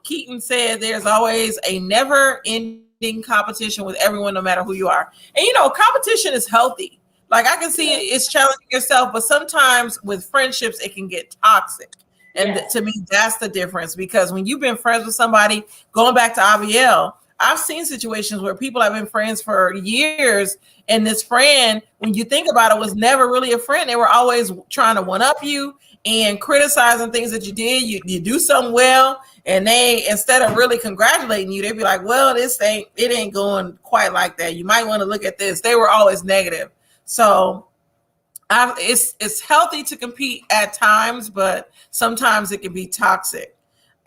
Keaton said there's always a never ending competition with everyone, no matter who you are. And competition is healthy. Like, I can see it's challenging yourself, but sometimes with friendships, it can get toxic. And to me, that's the difference, because when you've been friends with somebody, going back to Aviel, I've seen situations where people have been friends for years, and this friend, when you think about it, was never really a friend. They were always trying to one-up you and criticizing things that you did. You do something well, and they, instead of really congratulating you, they'd be like, well, it ain't going quite like that. You might want to look at this. They were always negative. So it's healthy to compete at times, but sometimes it can be toxic.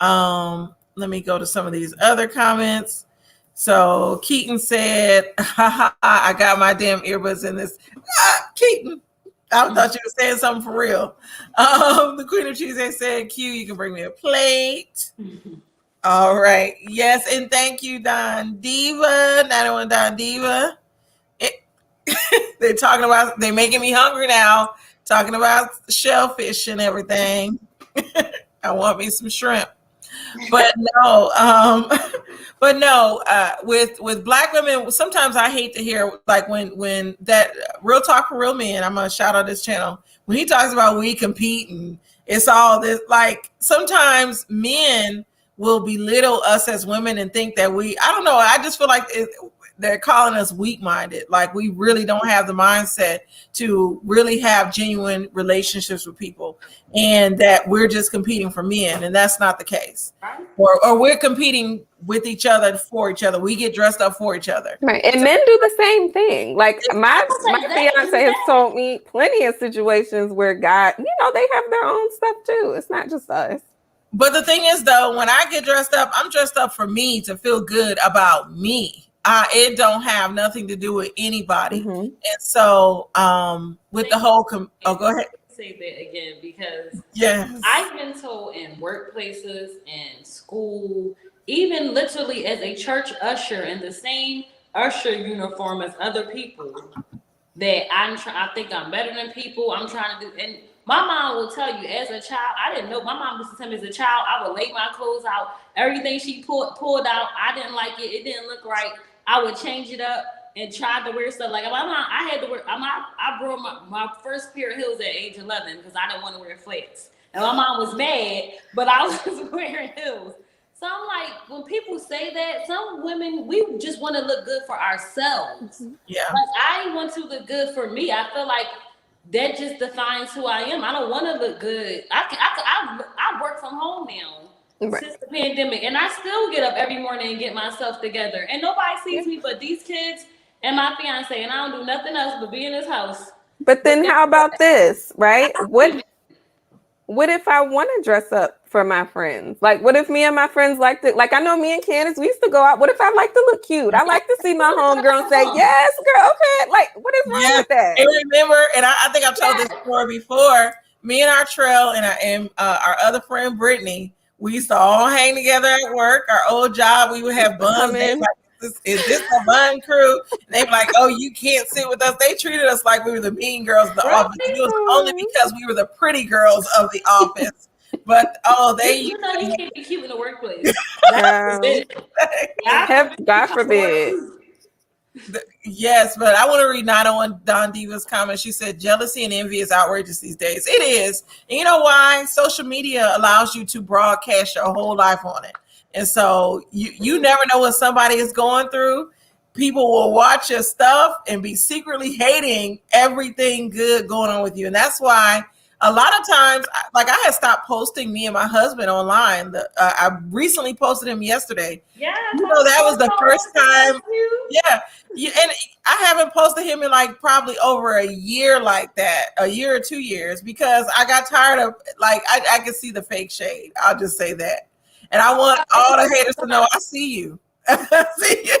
Let me go to some of these other comments. So Keaton said, I got my damn earbuds in this. Keaton, I thought you were saying something for real. The Queen of Cheesecake said, Q, you can bring me a plate. All right. Yes, and thank you, Don Diva, 901 Don Diva. They're making me hungry now, talking about shellfish and everything. I want me some shrimp. But no, with Black women, sometimes I hate to hear, like, when that Real Talk for Real Men, I'm gonna shout out this channel, when he talks about we compete and it's all this, like, sometimes men will belittle us as women and think that I don't know, I just feel like they're calling us weak-minded. Like, we really don't have the mindset to really have genuine relationships with people, and that we're just competing for men, and that's not the case. Or we're competing with each other for each other. We get dressed up for each other. Right. And men do the same thing. Like, my fiance has told me plenty of situations where guys, they have their own stuff too. It's not just us. But the thing is, though, when I get dressed up, I'm dressed up for me to feel good about me. It don't have nothing to do with anybody. Mhm. And so with the whole go ahead. Say that again, because Yes. I've been told in workplaces and school, even literally as a church usher in the same usher uniform as other people, that I think I'm better than people. I'm trying to do, and my mom will tell you as a child, I didn't know. My mom used to tell me as a child, I would lay my clothes out. Everything she pulled out, I didn't like it. It didn't look right. I would change it up and tried to wear stuff. Like my mom, I had to wear. I brought my first pair of heels at age 11 because I didn't want to wear flats. And my mom was mad, but I was wearing heels. So I'm like, when people say that, some women, we just want to look good for ourselves. Yeah. Like, I want to look good for me. I feel like that just defines who I am. I don't want to look good. I work from home now. Right. Since the pandemic, and I still get up every morning and get myself together. And nobody sees me but these kids and my fiance, and I don't do nothing else but be in this house. But then how about this, right? What if I want to dress up for my friends? Like, what if me and my friends like to, like, I know me and Candace, we used to go out. What if I like to look cute? I like to see my homegirl and say, yes, girl, okay. Like, what is wrong with that? And remember, and I think I've told this story before, me and our trail and our other friend, Brittany, we used to all hang together at work. Our old job, we would have buns. Is this the bun crew? And they were like, oh, you can't sit with us. They treated us like we were the mean girls of the office. It was only because we were the pretty girls of the office. But you know you can't be cute in the workplace. God forbid. Yes, but I want to read 901 Don Diva's comment. She said, jealousy and envy is outrageous these days. It is. And you know why? Social media allows you to broadcast your whole life on it. And so you never know what somebody is going through. People will watch your stuff and be secretly hating everything good going on with you. And that's why a lot of times, like I had stopped posting me and my husband online. I recently posted him yesterday. Yeah. That was the first time. Yeah. And I haven't posted him in like probably over a year like that, a year or 2 years, because I got tired of like, I could see the fake shade. I'll just say that. And I want all the haters to know I see you. I see you.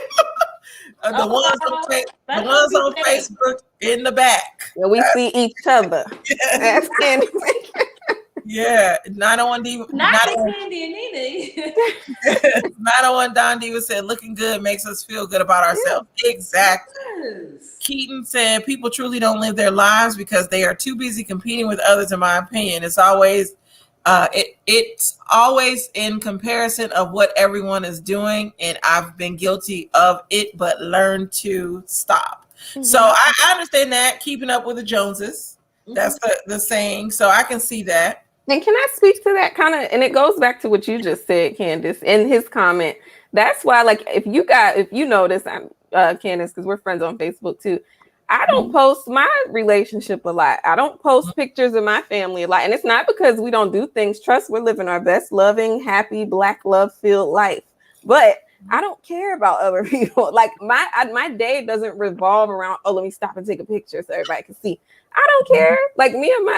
The ones on Facebook in the back. Yeah, we see each other. Yeah, 901 Diva. Not Candy and 901 Don Diva said, looking good makes us feel good about ourselves. Yeah. Exactly. Yes. Keaton said, people truly don't live their lives because they are too busy competing with others, in my opinion. It's always in comparison of what everyone is doing, and I've been guilty of it, but learn to stop. Mm-hmm. So I understand that, keeping up with the Joneses. Mm-hmm. That's the saying. So I can see that. And can I speak to that kind of? And it goes back to what you just said, Candace, in his comment. That's why, like, if you notice, Candace, because we're friends on Facebook too. I don't post my relationship a lot. I don't post pictures of my family a lot. And it's not because we don't do things. Trust, we're living our best, loving, happy, Black love-filled life. But I don't care about other people. Like my day doesn't revolve around, oh, let me stop and take a picture so everybody can see. I don't care. Like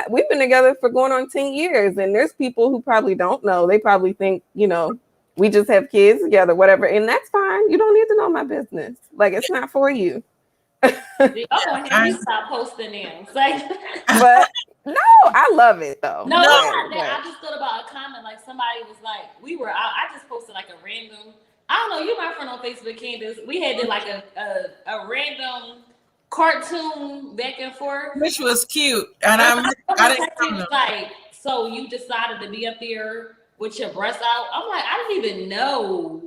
we've been together for going on 10 years. And there's people who probably don't know. They probably think, we just have kids together, whatever. And that's fine. You don't need to know my business. Like, it's not for you. You stop posting them. But no, I love it though. No, I just thought about a comment. Like somebody was like, I just posted like a random. I don't know. You my friend on Facebook, Candace. We had like a random cartoon back and forth, which was cute. And I didn't like. So you decided to be up there with your breasts out. I'm like, I didn't even know.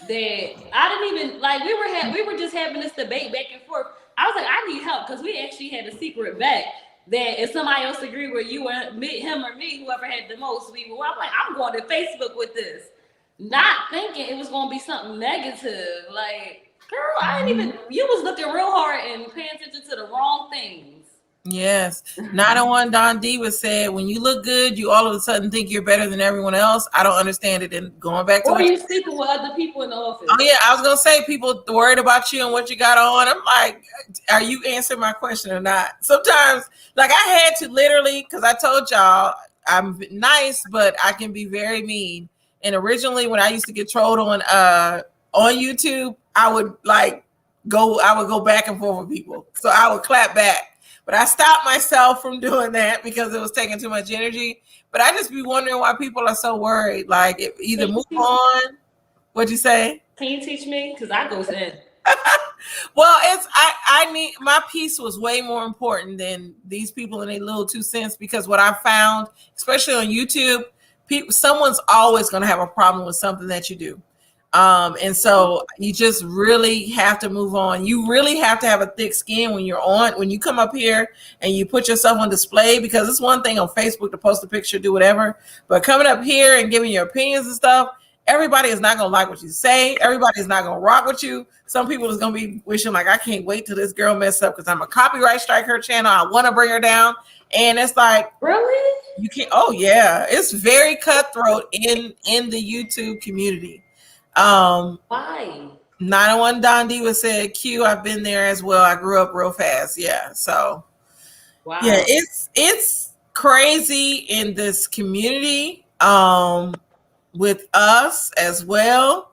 We were just having this debate back and forth. I was like, I need help because we actually had a secret bet that if somebody else agreed with you and him or me, whoever had the most, I'm like, I'm going to Facebook with this, not thinking it was going to be something negative. Like, girl, you was looking real hard and paying attention to the wrong things. Yes. 901 Don Diva said, when you look good, you all of a sudden think you're better than everyone else. I don't understand it. And going back to or you speaking with other people in the office. Oh yeah, I was gonna say people worried about you and what you got on. I'm like, are you answering my question or not? Sometimes, like I had to literally, because I told y'all I'm nice, but I can be very mean. And originally when I used to get trolled on YouTube, I would go back and forth with people. So I would clap back. But I stopped myself from doing that because it was taking too much energy. But I just be wondering why people are so worried. Like, either move on. What'd you say? Can you teach me? Because I goes in. Well, I need, my piece was way more important than these people in a little 2 cents, because what I found, especially on YouTube, someone's always going to have a problem with something that you do. And so you just really have to move on. You really have to have a thick skin when you come up here and you put yourself on display, because it's one thing on Facebook to post a picture, do whatever, but coming up here and giving your opinions and stuff, everybody is not going to like what you say. Everybody is not going to rock with you. Some people is going to be wishing, like, I can't wait till this girl mess up because I'm a copyright strike her channel. I want to bring her down. And it's like, really? You can't. Oh yeah. It's very cutthroat in the YouTube community. Why? 901 Don Diva said, Q, I've been there as well. I grew up real fast. Yeah. So Wow. yeah, it's crazy in this community. With us as well.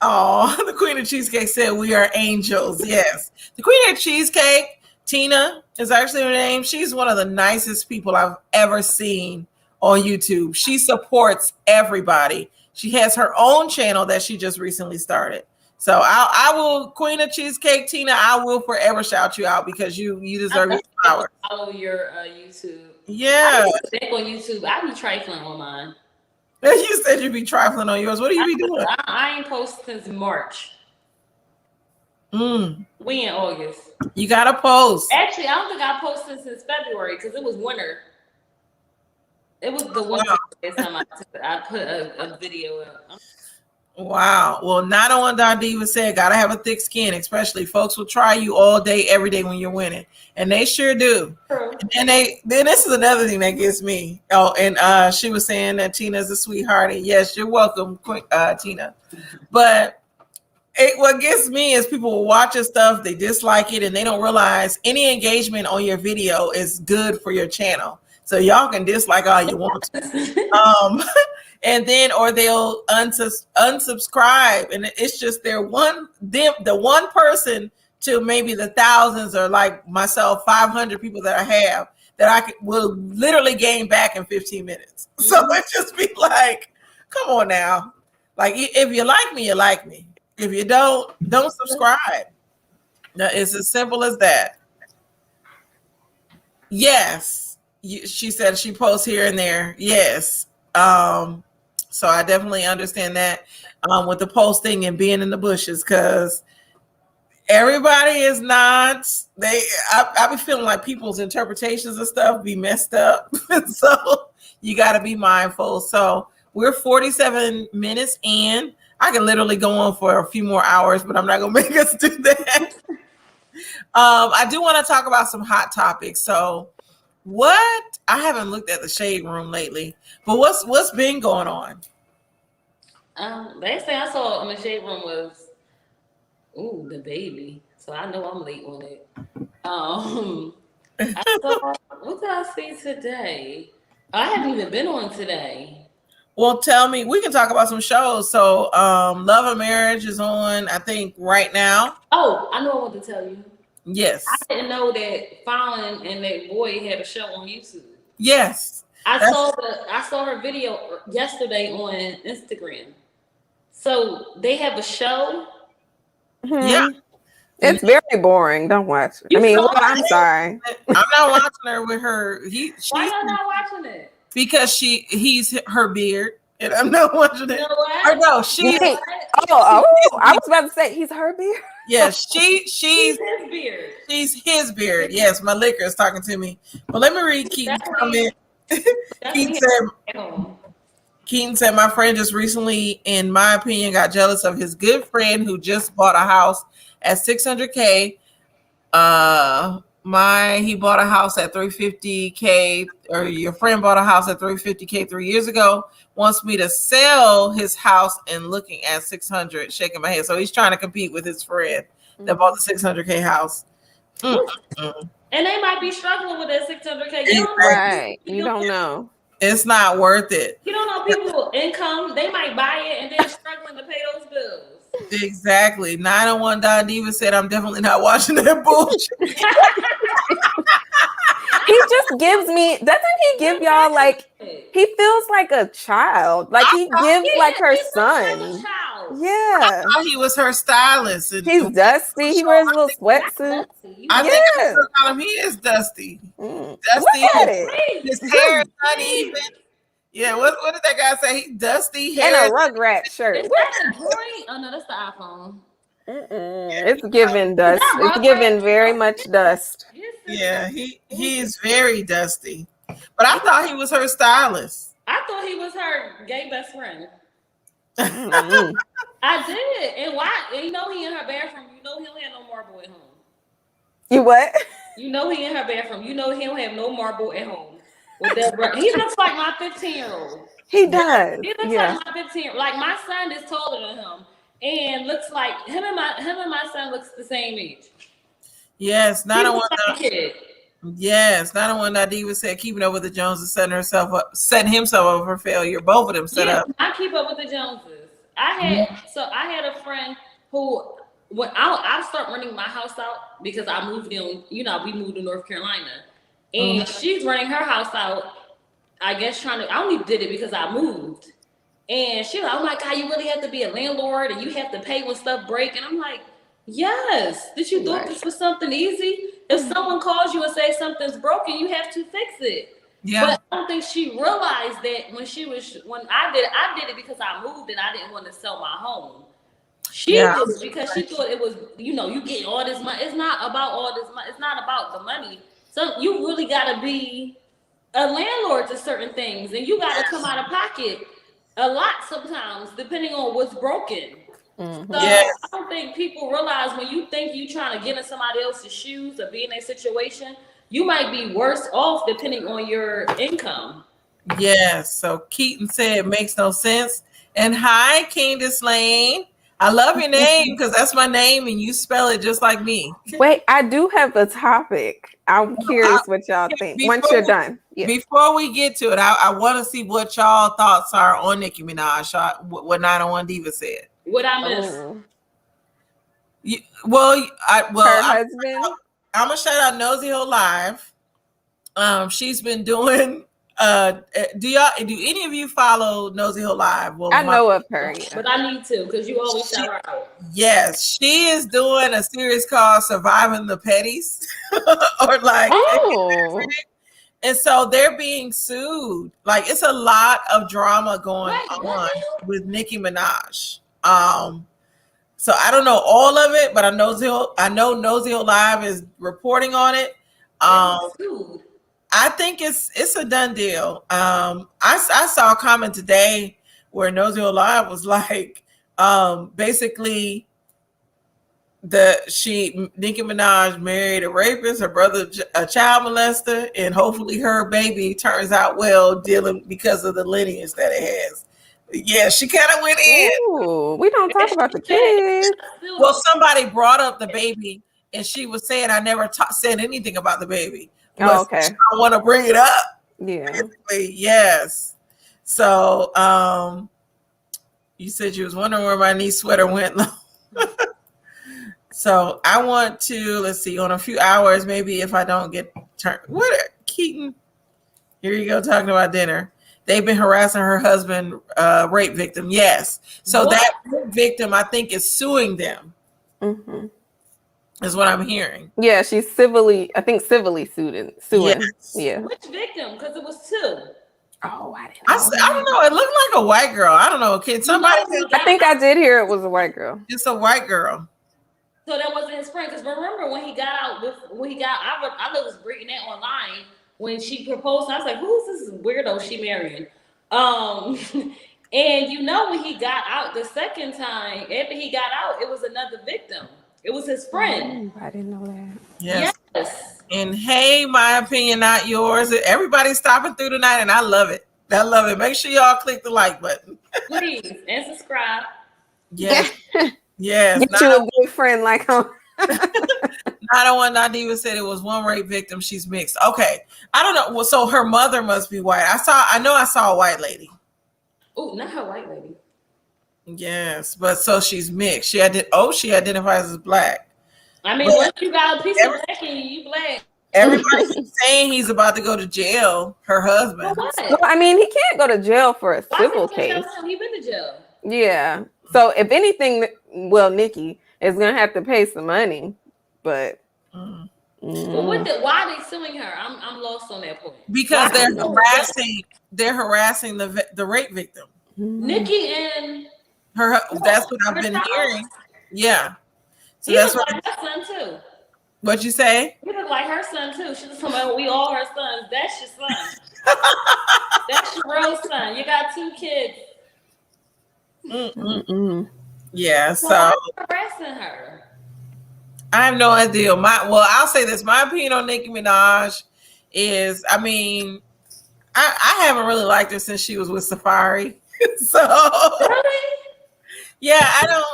Oh, the Queen of Cheesecake said we are angels. Yes. The Queen of Cheesecake, Tina is actually her name. She's one of the nicest people I've ever seen on YouTube. She supports everybody. She has her own channel that she just recently started. So I will, Queen of Cheesecake, Tina, I will forever shout you out because you deserve your flowers. Follow your YouTube. Yeah. I be on YouTube. I be trifling on mine. You said you'd be trifling on yours. What do you be doing? I ain't posted since March. We in August. You gotta post. Actually, I don't think I posted since February because it was winter. It was the winter time I put a video up. Wow. Well, 901 Don Diva said, gotta have a thick skin, especially folks will try you all day, every day when you're winning. And they sure do. True. And then this is another thing that gets me. Oh, and she was saying that Tina's a sweetheart. And yes, you're welcome, Tina. But what gets me is people will watch your stuff, they dislike it, and they don't realize any engagement on your video is good for your channel. So y'all can dislike all you want to. And then, or they'll unsubscribe, and it's just the one person to maybe the thousands, or like myself, 500 people that I have that will literally gain back in 15 minutes. So it just be like, come on now. Like, if you like me, you like me. If you don't subscribe. Now, it's as simple as that. Yes. She said she posts here and there. Yes. So I definitely understand that with the posting and being in the bushes, because everybody is not. I be feeling like people's interpretations of stuff be messed up. So you got to be mindful. So we're 47 minutes in. I can literally go on for a few more hours, but I'm not gonna make us do that. I do want to talk about some hot topics. So I haven't looked at the Shade Room lately, but what's been going on? Last thing I saw in the Shade Room was the baby. So I know I'm late on it. What did I see today? I haven't even been on today. Well, tell me, we can talk about some shows. So Love and Marriage is on, I think, right now. Oh, I know I want to tell you. Yes. I didn't know that Fallon and that boy had a show on YouTube. Yes. I saw her video yesterday on Instagram. So they have a show. Mm-hmm. Yeah. It's very boring. Don't watch it. I'm sorry. I'm not watching her with her. Why y'all not watching it? Because he's her beard, and I'm not watching it. You know what? Or no, she's. I was about to say he's her beard. Yes, she's his beard. She's his beard. Yes, my liquor is talking to me. But let me read Keaton's comment. Keaton said, my friend just recently, in my opinion, got jealous of his good friend who just bought a house at $600K. He bought a house at $350K, or your friend bought a house at $350K 3 years ago, wants me to sell his house and looking at $600, shaking my head. So he's trying to compete with his friend that bought the $600K house. And they might be struggling with that $600K. You don't know. It's not worth it. You don't know people's income. They might buy it and then struggling to pay those bills. Exactly. 901 Don Diva said, I'm definitely not watching that bullshit. He just gives me, doesn't he give y'all like, he feels like a child. Like he gives like her son. Yeah. I thought he was her stylist. And He's dusty. He wears little sweatsuits. I think I Yeah. call him, he is dusty. Look Dusty. at it. His hair is uneven. Yeah, what did that guy say? He's dusty hair. And a Rugrat shirt. Is that the green? Oh no, that's the iPhone. It's giving dust. It's giving very much dust. Yeah, he is very dusty. But I thought he was her stylist. I thought he was her gay best friend. Mm-mm. I did. And why? And you know he in her bathroom. You know he don't have no marble at home. You what? You know he in her bathroom. You know he don't have no marble at home. With that, he looks like my 15-year-old. He does. He looks like my 15. Like my son is taller than him, and looks like him and my son looks the same age. Yes, not a one. Kid. Yes, not a one. Diva said, keeping up with the Joneses, setting himself up for failure. Both of them set up. I keep up with the Joneses. I had a friend who when I start renting my house out because I moved in. You know, we moved to North Carolina. And she's running her house out, I guess I only did it because I moved. And she was like, oh my God, you really have to be a landlord and you have to pay when stuff breaks. And I'm like, yes. Did you do this for something easy? If someone calls you and says something's broken, you have to fix it. Yeah. But I don't think she realized that when I did it because I moved and I didn't want to sell my home. She did it because she thought it was, you get all this money. It's not about all this money. It's not about the money. So you really got to be a landlord to certain things, and you got to come out of pocket a lot sometimes, depending on what's broken. Mm-hmm. So I don't think people realize when you think you're trying to get in somebody else's shoes or be in a situation, you might be worse off depending on your income. Yes. So Keaton said it makes no sense. And hi, Candace Lane. I love your name because that's my name and you spell it just like me. Wait, I do have a topic. I'm curious what y'all think once you're done. Yeah. Before we get to it, I want to see what y'all thoughts are on Nicki Minaj, what 901 Diva said. What I miss? Her husband. I'm going to shout out Nosy Hill Live. She's been doing... do any of you follow Nosy Hill Live? Well, I know of her, but I need to because you always shout her out. Yes, she is doing a series called "Surviving the Petties," and so they're being sued. Like it's a lot of drama going on with Nicki Minaj. So I don't know all of it, but I know Nosy Hill Live is reporting on it. I think it's a done deal. I saw a comment today where Nosy Hill Live was like, basically, Nicki Minaj married a rapist, her brother a child molester, and hopefully her baby turns out well, dealing because of the lineage that it has. Yeah, she kind of went in. Ooh, we don't talk about the kids. Well, somebody brought up the baby, and she was saying, "I never said anything about the baby." Oh, okay. I want to bring it up. Yeah. Basically, yes. So, you said you was wondering where my niece sweater went. So I want to, let's see, on a few hours, maybe if I don't get turned. What, Keaton? Here you go, talking about dinner. They've been harassing her husband, rape victim. Yes. So that victim, I think, is suing them. Mm-hmm. Is what I'm hearing. Yeah, she's civilly suing. Yes. Yeah. Which victim? Because it was two. Oh, I didn't know. I don't know. It looked like a white girl. I don't know. Can somebody? I think I did hear it was a white girl. It's a white girl. So that wasn't his friend. Because remember when he got out, I was reading that online when she proposed. I was like, who's this weirdo she marrying? And when he got out the second time, after he got out, it was another victim. It was his friend. I didn't know that. Yes. And hey, my opinion, not yours. Everybody's stopping through tonight, and I love it. I love it. Make sure y'all click the like button. Please, and subscribe. Yes. Yes. Get you a good friend like her. 901 Diva said it was one rape victim. She's mixed. Okay. I don't know. Well, so her mother must be white. I know I saw a white lady. Oh, not her white lady. Yes, but so she's mixed. She identifies as black. I mean, But once you got a piece of every, black in you, you black. everybody's saying he's about to go to jail. Her For husband. what? Well, I mean, he can't go to jail for a Why civil can't you case. tell him he been to jail? Yeah. So if anything, well, Nikki is gonna have to pay some money, but Mm. Well, why are they suing her? I'm lost on that point. Because Why they're are they suing her? harassing the rape victim. Nikki and That's what I've her been child? hearing. Yeah. So He that's look what like her son too. what you say? He look like her son too. She's talking about we all her sons. That's your son. That's your real son. You got 2 kids. Yeah. So So why are you harassing her? I have no idea. I'll say this. My opinion on Nicki Minaj is, I mean, I haven't really liked her since she was with Safari. So Really? yeah, I don't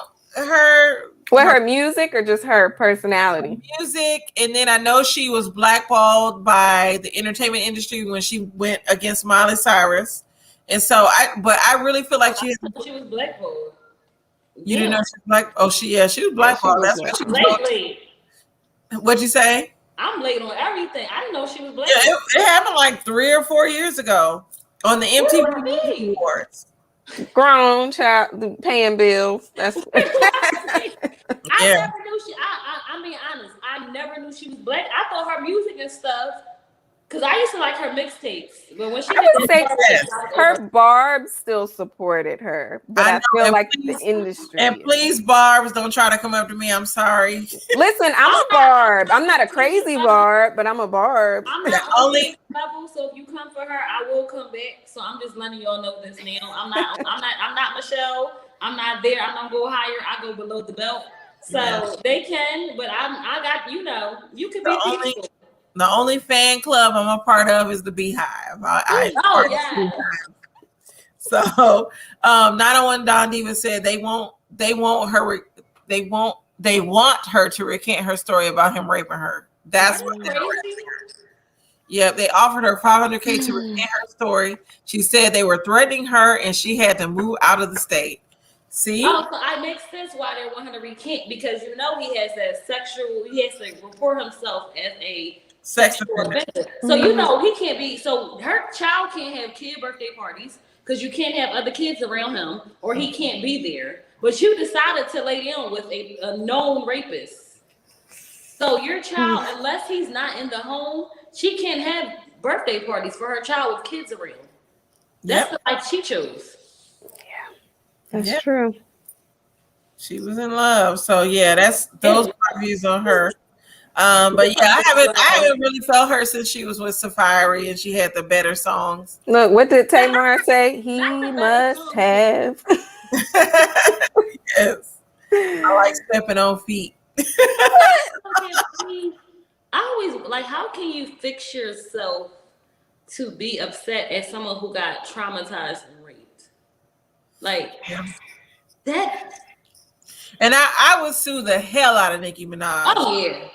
her music or just her personality? music, and then I know she was blackballed by the entertainment industry when she went against Miley Cyrus, and so I really feel like She was blackballed. you didn't know she was black. Oh, she was blackballed. was That's what she was. Lately. What'd you say? I'm late on everything. I didn't know she was black. Yeah, it happened like 3 or 4 years ago on the MTV Movie Awards. Grown child paying bills. That's I never knew she. I'm being honest. I never knew she was black. I thought her music and stuff. Because I used to like her mixtapes, but when she I would say her Barb's still supported her, but I feel like the industry. And please, Barb's, don't try to come up to me. I'm sorry. Listen, I'm a Barb. I'm not a crazy Barb, but I'm a Barb. I'm not only level, so if you come for her, I will come back. So I'm just letting y'all know this now. I'm not Michelle. I'm not there. I'm not go higher. I go below the belt. So they can, but I got you can be peaceful. The only fan club I'm a part of is the Beehive. So, 901 Don Diva said they want her to recant her story about him raping her. That's what they're doing. Yeah, they offered her $500K to recant her story. She said they were threatening her and she had to move out of the state. See? Oh, so it makes sense why they want her to recant, because he has he has to report himself as a sexual offender. So he can't be. So her child can't have kid birthday parties because you can't have other kids around him, or he can't be there. But you decided to lay down with a known rapist. So your child, unless he's not in the home, she can't have birthday parties for her child with kids around. That's the life she chose. Yeah, that's true. She was in love. So yeah, those are my views on her. But yeah, I haven't really felt her since she was with Safari and she had the better songs. Look, what did Tamar say? He must have. Yes. I like stepping on feet. I always like, how can you fix yourself to be upset at someone who got traumatized and raped? Like that. And I would sue the hell out of Nicki Minaj. Oh yeah.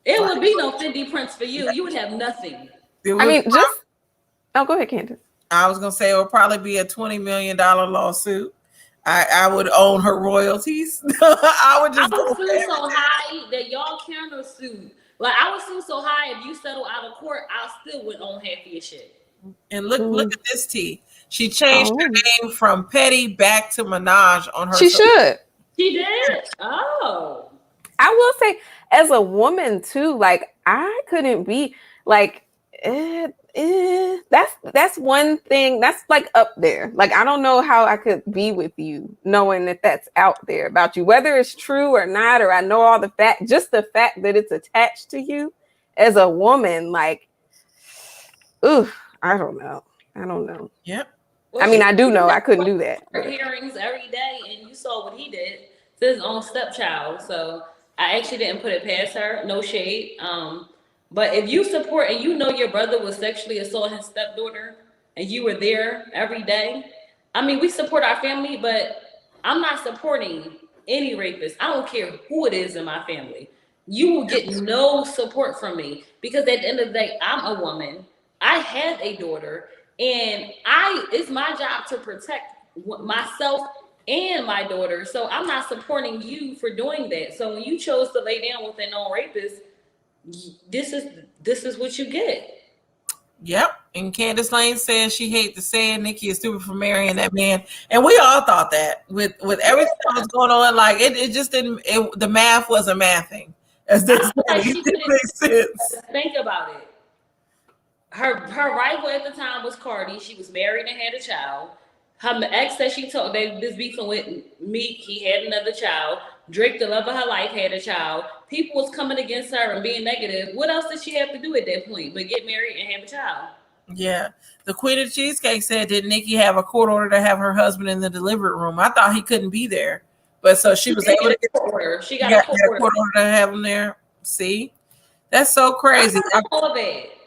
It would be no Fendi Prince for you. You would have nothing. Go ahead, Candace. I was gonna say it would probably be a $20 million lawsuit. I would own her royalties. I would sue so high that y'all counter sued. Like I would sue so high, if you settle out of court, I still would own half of your shit. And look at this T. She changed her name from Petty back to Minaj on her. She should. She did. Oh. I will say, as a woman too, like I couldn't be like, that's one thing that's like up there. Like I don't know how I could be with you knowing that that's out there about you, whether it's true or not, or I know all the fact, just the fact that it's attached to you as a woman. Like, ooh, I don't know. Yep. Well, I mean, I do know I couldn't do that. Hearings every day, and you saw what he did to his own stepchild. So I actually didn't put it past her. No shade. But if you support and you know your brother was sexually assaulting his stepdaughter, and you were there every day, I mean, we support our family, but I'm not supporting any rapist. I don't care who it is in my family. You will get no support from me, because at the end of the day, I'm a woman. I have a daughter, and it's my job to protect myself and my daughter. So I'm not supporting you for doing that. So when you chose to lay down with a known rapist, this is what you get. Yep. And Candace Lane says she hates to say it. Nikki is stupid for marrying that man. And we all thought that with everything that was going on, like it just didn't, the math wasn't mathing. As they said, Like it didn't make sense. Think about it. Her rival at the time was Cardi. She was married and had a child. Her ex that she told they was beefing with Meek, he had another child. Drake, the love of her life, had a child. People was coming against her and being negative. What else did she have to do at that point but get married and have a child? Yeah. The Queen of Cheesecake said, did Nikki have a court order to have her husband in the delivery room? I thought he couldn't be there. But so she was able to get a court order. She got a court order to have him there. See? That's so crazy. I love it.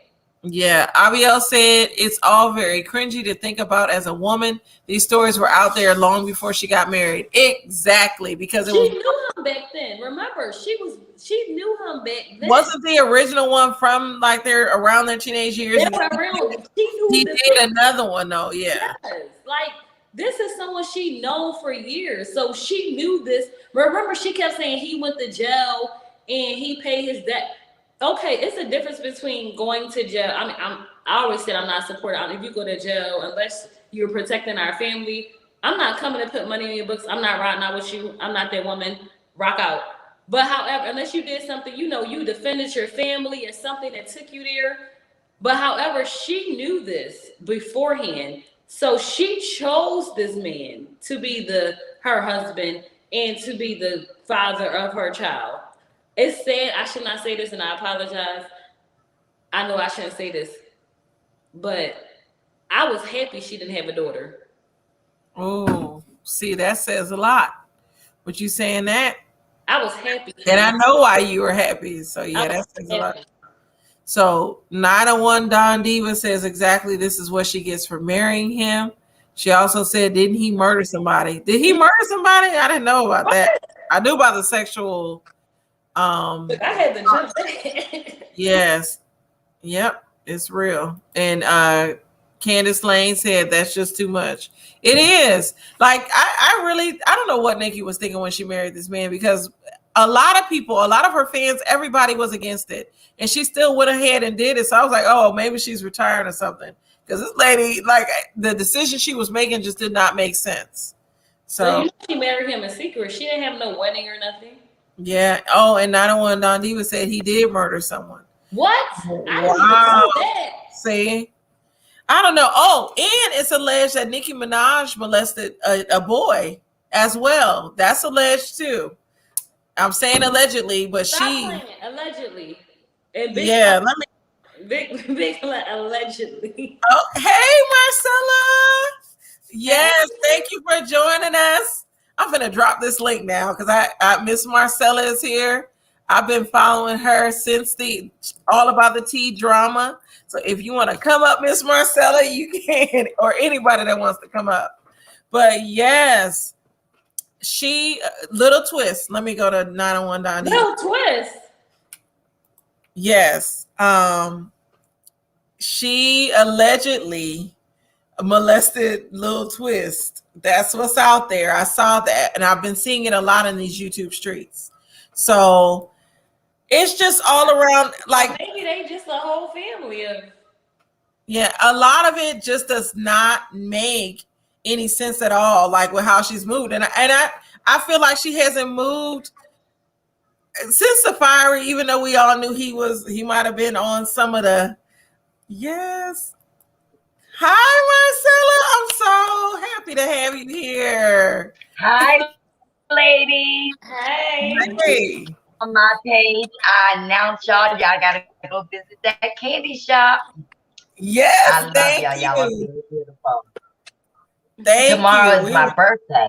Yeah, Abiel said it's all very cringy to think about as a woman. These stories were out there long before she got married. Exactly, because she knew him back then. Remember, she knew him back then. Wasn't the original one from like their around their teenage years? He did another one though. Yeah, yes. Like this is someone she known for years, so she knew this. Remember, she kept saying he went to jail and he paid his debt. Okay, it's a difference between going to jail. I mean, I always said I'm not supporting. If you go to jail, unless you're protecting our family, I'm not coming to put money in your books. I'm not riding out with you. I'm not that woman. Rock out. But however, unless you did something, you defended your family or something that took you there. But however, she knew this beforehand. So she chose this man to be her husband and to be the father of her child. It's sad. I should not say this, and I apologize. I know I shouldn't say this, but I was happy she didn't have a daughter. Oh, see, that says a lot. What you saying that? I was happy. And I know why you were happy. So yeah, that says a lot. So 901 Don Diva says exactly this is what she gets for marrying him. She also said, didn't he murder somebody? Did he murder somebody? I didn't know about that. I knew about the sexual. I had the jump. Yes. Yep. It's real. And Candace Lane said that's just too much. It is. Like I don't know what Nikki was thinking when she married this man, because a lot of people, a lot of her fans, everybody was against it. And she still went ahead and did it. So I was like, oh, maybe she's retired or something. Because this lady, like the decision she was making just did not make sense. So she married him in secret. She didn't have no wedding or nothing. Yeah. Oh, and 901 Don Diva said he did murder someone. What? Wow. I didn't know that. See? I don't know. Oh, and it's alleged that Nicki Minaj molested a boy as well. That's alleged too. I'm saying allegedly, but allegedly. Yeah, let me big allegedly. Oh, hey Marcella. Yes, thank you for joining us. I'm gonna drop this link now because I Miss Marcella is here. I've been following her since the All About the Tea drama. So if you want to come up, Miss Marcella, you can, or anybody that wants to come up. But yes, she little twist. Let me go to 901 Don. Little twist. Yes. She allegedly molested Lil Twist. That's what's out there. I saw that, and I've been seeing it a lot in these YouTube streets. So it's just all around. Like maybe they just a whole family of. Yeah, a lot of it just does not make any sense at all. Like with how she's moved, and I feel like she hasn't moved since Safari. Even though we all knew he might have been on some of the. Yes. Hi, Marcella. I'm so happy to have you here. Hi, ladies. Hey. Hey. On my page, I announced y'all gotta go visit that candy shop. Yes, I love thank y'all. you. Y'all are really beautiful. Thank Tomorrow you. is my birthday.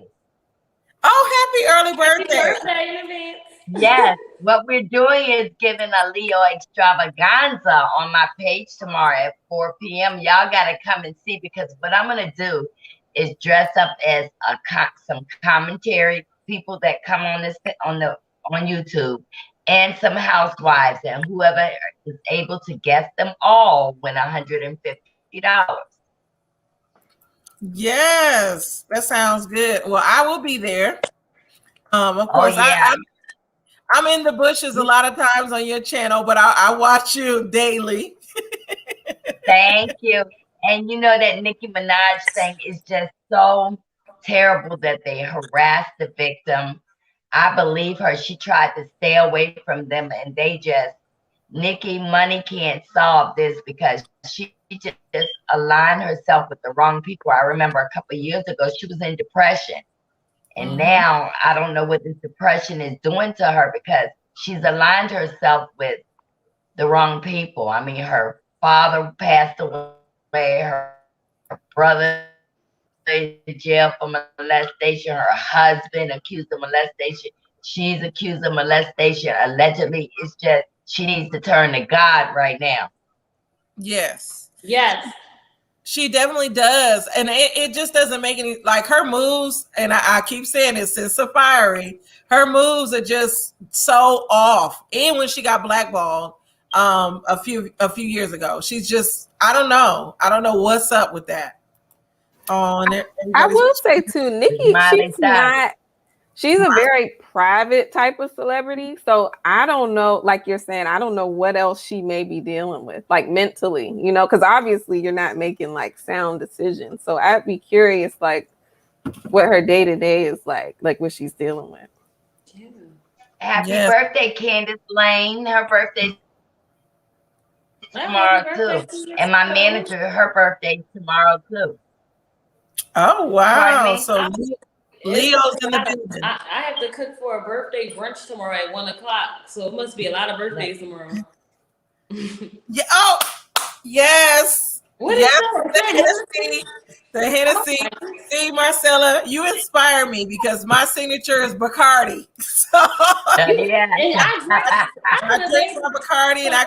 Oh, happy early birthday. Happy birthday in advance. Yes, what we're doing is giving a Leo extravaganza on my page tomorrow at 4 p.m. Y'all got to come and see, because what I'm going to do is dress up as some commentary people that come on YouTube, and some housewives, and whoever is able to guess them all win $150. Yes, that sounds good. Well, I will be there. Of Oh course, yeah. I'm in the bushes a lot of times on your channel, but I watch you daily. Thank you. And you know that Nicki Minaj thing is just so terrible that they harassed the victim. I believe her. She tried to stay away from them, and they just Nicki Money can't solve this because she just aligned herself with the wrong people. I remember a couple of years ago she was in depression, and now I don't know what this depression is doing to her because she's aligned herself with the wrong people. I mean, her father passed away, her brother in jail for molestation, her husband accused of molestation, she's accused of molestation. Allegedly, it's just she needs to turn to God right now. Yes. Yes. She definitely does. And it just doesn't make any, like her moves, and I keep saying this since Safari, her moves are just so off. And when she got blackballed a few years ago, she's just, I don't know what's up with that. Oh, and I will say too, Nicki, she's a very private type of celebrity. So I don't know, like you're saying, I don't know what else she may be dealing with, like mentally, you know, because obviously you're not making like sound decisions. So I'd be curious, like, what her day-to-day is like what she's dealing with. Yeah. Happy birthday, Candace Lane. Her birthday tomorrow too. And my manager, her birthday tomorrow too. Oh wow. So Leo's in the building. I have to cook for a birthday brunch tomorrow at 1:00. So it must be a lot of birthdays tomorrow. Yeah. Oh, yes. What yes. Is the Hennessy. See, Marcella, you inspire me because my signature is Bacardi. So yeah. I drink my Bacardi, and I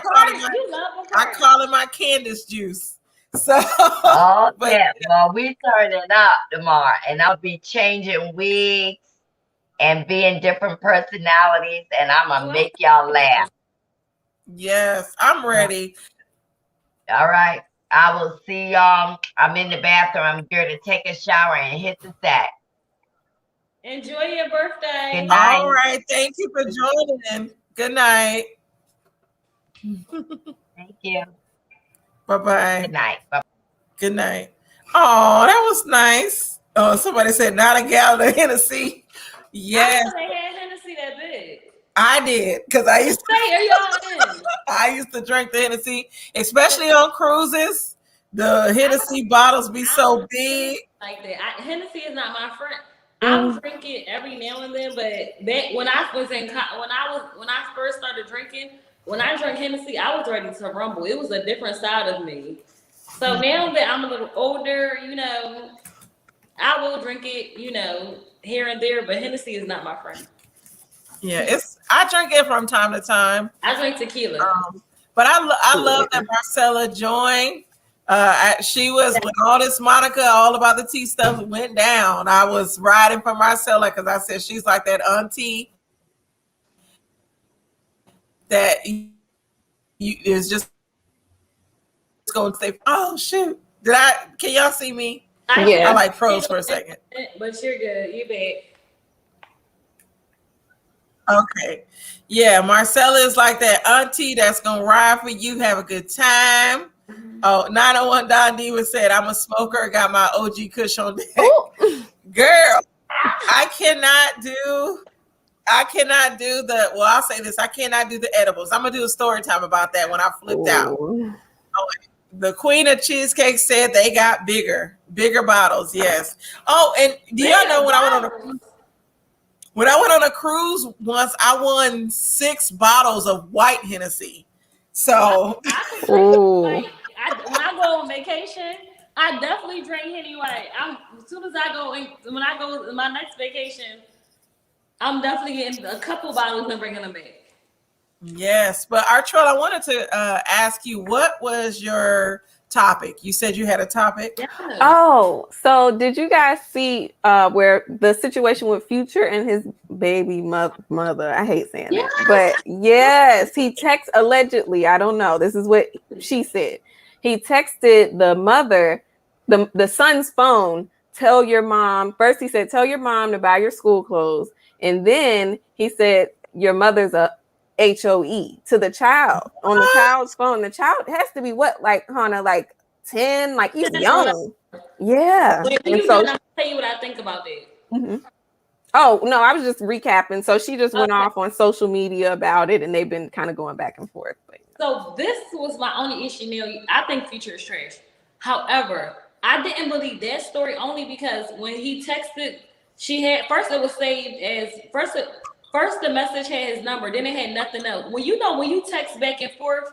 call it my Candace juice. So yeah, well, we turn it up tomorrow, and I'll be changing wigs and being different personalities, and I'm gonna make y'all laugh. Yes, I'm ready. All right, I will see y'all. I'm in the bathroom. I'm here to take a shower and hit the sack. Enjoy your birthday. Good night. All right, thank you for joining. Good night. Thank you. Bye-bye. Good night. Bye. Good night. Oh, that was nice. Oh, somebody said not a gallon of Hennessy. Yes. I they had Hennessy that big. I did, because I used to I used to drink the Hennessy, especially on cruises. The Hennessy bottles be so big. Like that. Hennessy is not my friend. I drink it every now and then, but when I first started drinking, when I drank Hennessy, I was ready to rumble. It was a different side of me. So now that I'm a little older, you know, I will drink it, you know, here and there, but Hennessy is not my friend. Yeah, I drink it from time to time. I drink tequila. But I love that Marcella joined. She was, when all this Monica, all about the tea stuff went down, I was riding for Marcella because I said she's like that auntie that you is just going to say, oh shoot, can y'all see me? Yeah. I like froze for a second. But you're good. You bet. Okay. Yeah, Marcella is like that auntie that's gonna ride for you, have a good time. Oh, 901 Don Diva said, I'm a smoker, got my OG Kush on deck. Girl, I cannot do I'll say this, I cannot do the edibles. I'm gonna do a story time about that when I flipped out. Oh, the Queen of Cheesecake said they got bigger bottles, yes. Oh, and do y'all know when I went on a cruise once, I won 6 bottles of white Hennessy. So when I go on vacation, I definitely drink Henny White. As soon as when I go my next vacation, I'm definitely getting a couple bottles and bringing them back. Yes, but Artrell, I wanted to ask you, what was your topic? You said you had a topic. Yeah. Oh, so did you guys see where the situation with Future and his baby mother? I hate saying that, but yes, he allegedly. I don't know. This is what she said. He texted the mother the son's phone, tell your mom. First he said, tell your mom to buy your school clothes. And then he said, your mother's a HOE to the child on the child's phone. The child has to be what, like, Hannah, like 10, like he's young. Yeah. And so I'll tell you what I think about that. Mm-hmm. Oh, no, I was just recapping. So she just went off on social media about it, and they've been kind of going back and forth. But, so this was my only issue, Neil. I think Future is trash. However, I didn't believe that story only because when he texted, she had, first it was saved as, first the message had his number, then it had nothing else. When you text back and forth,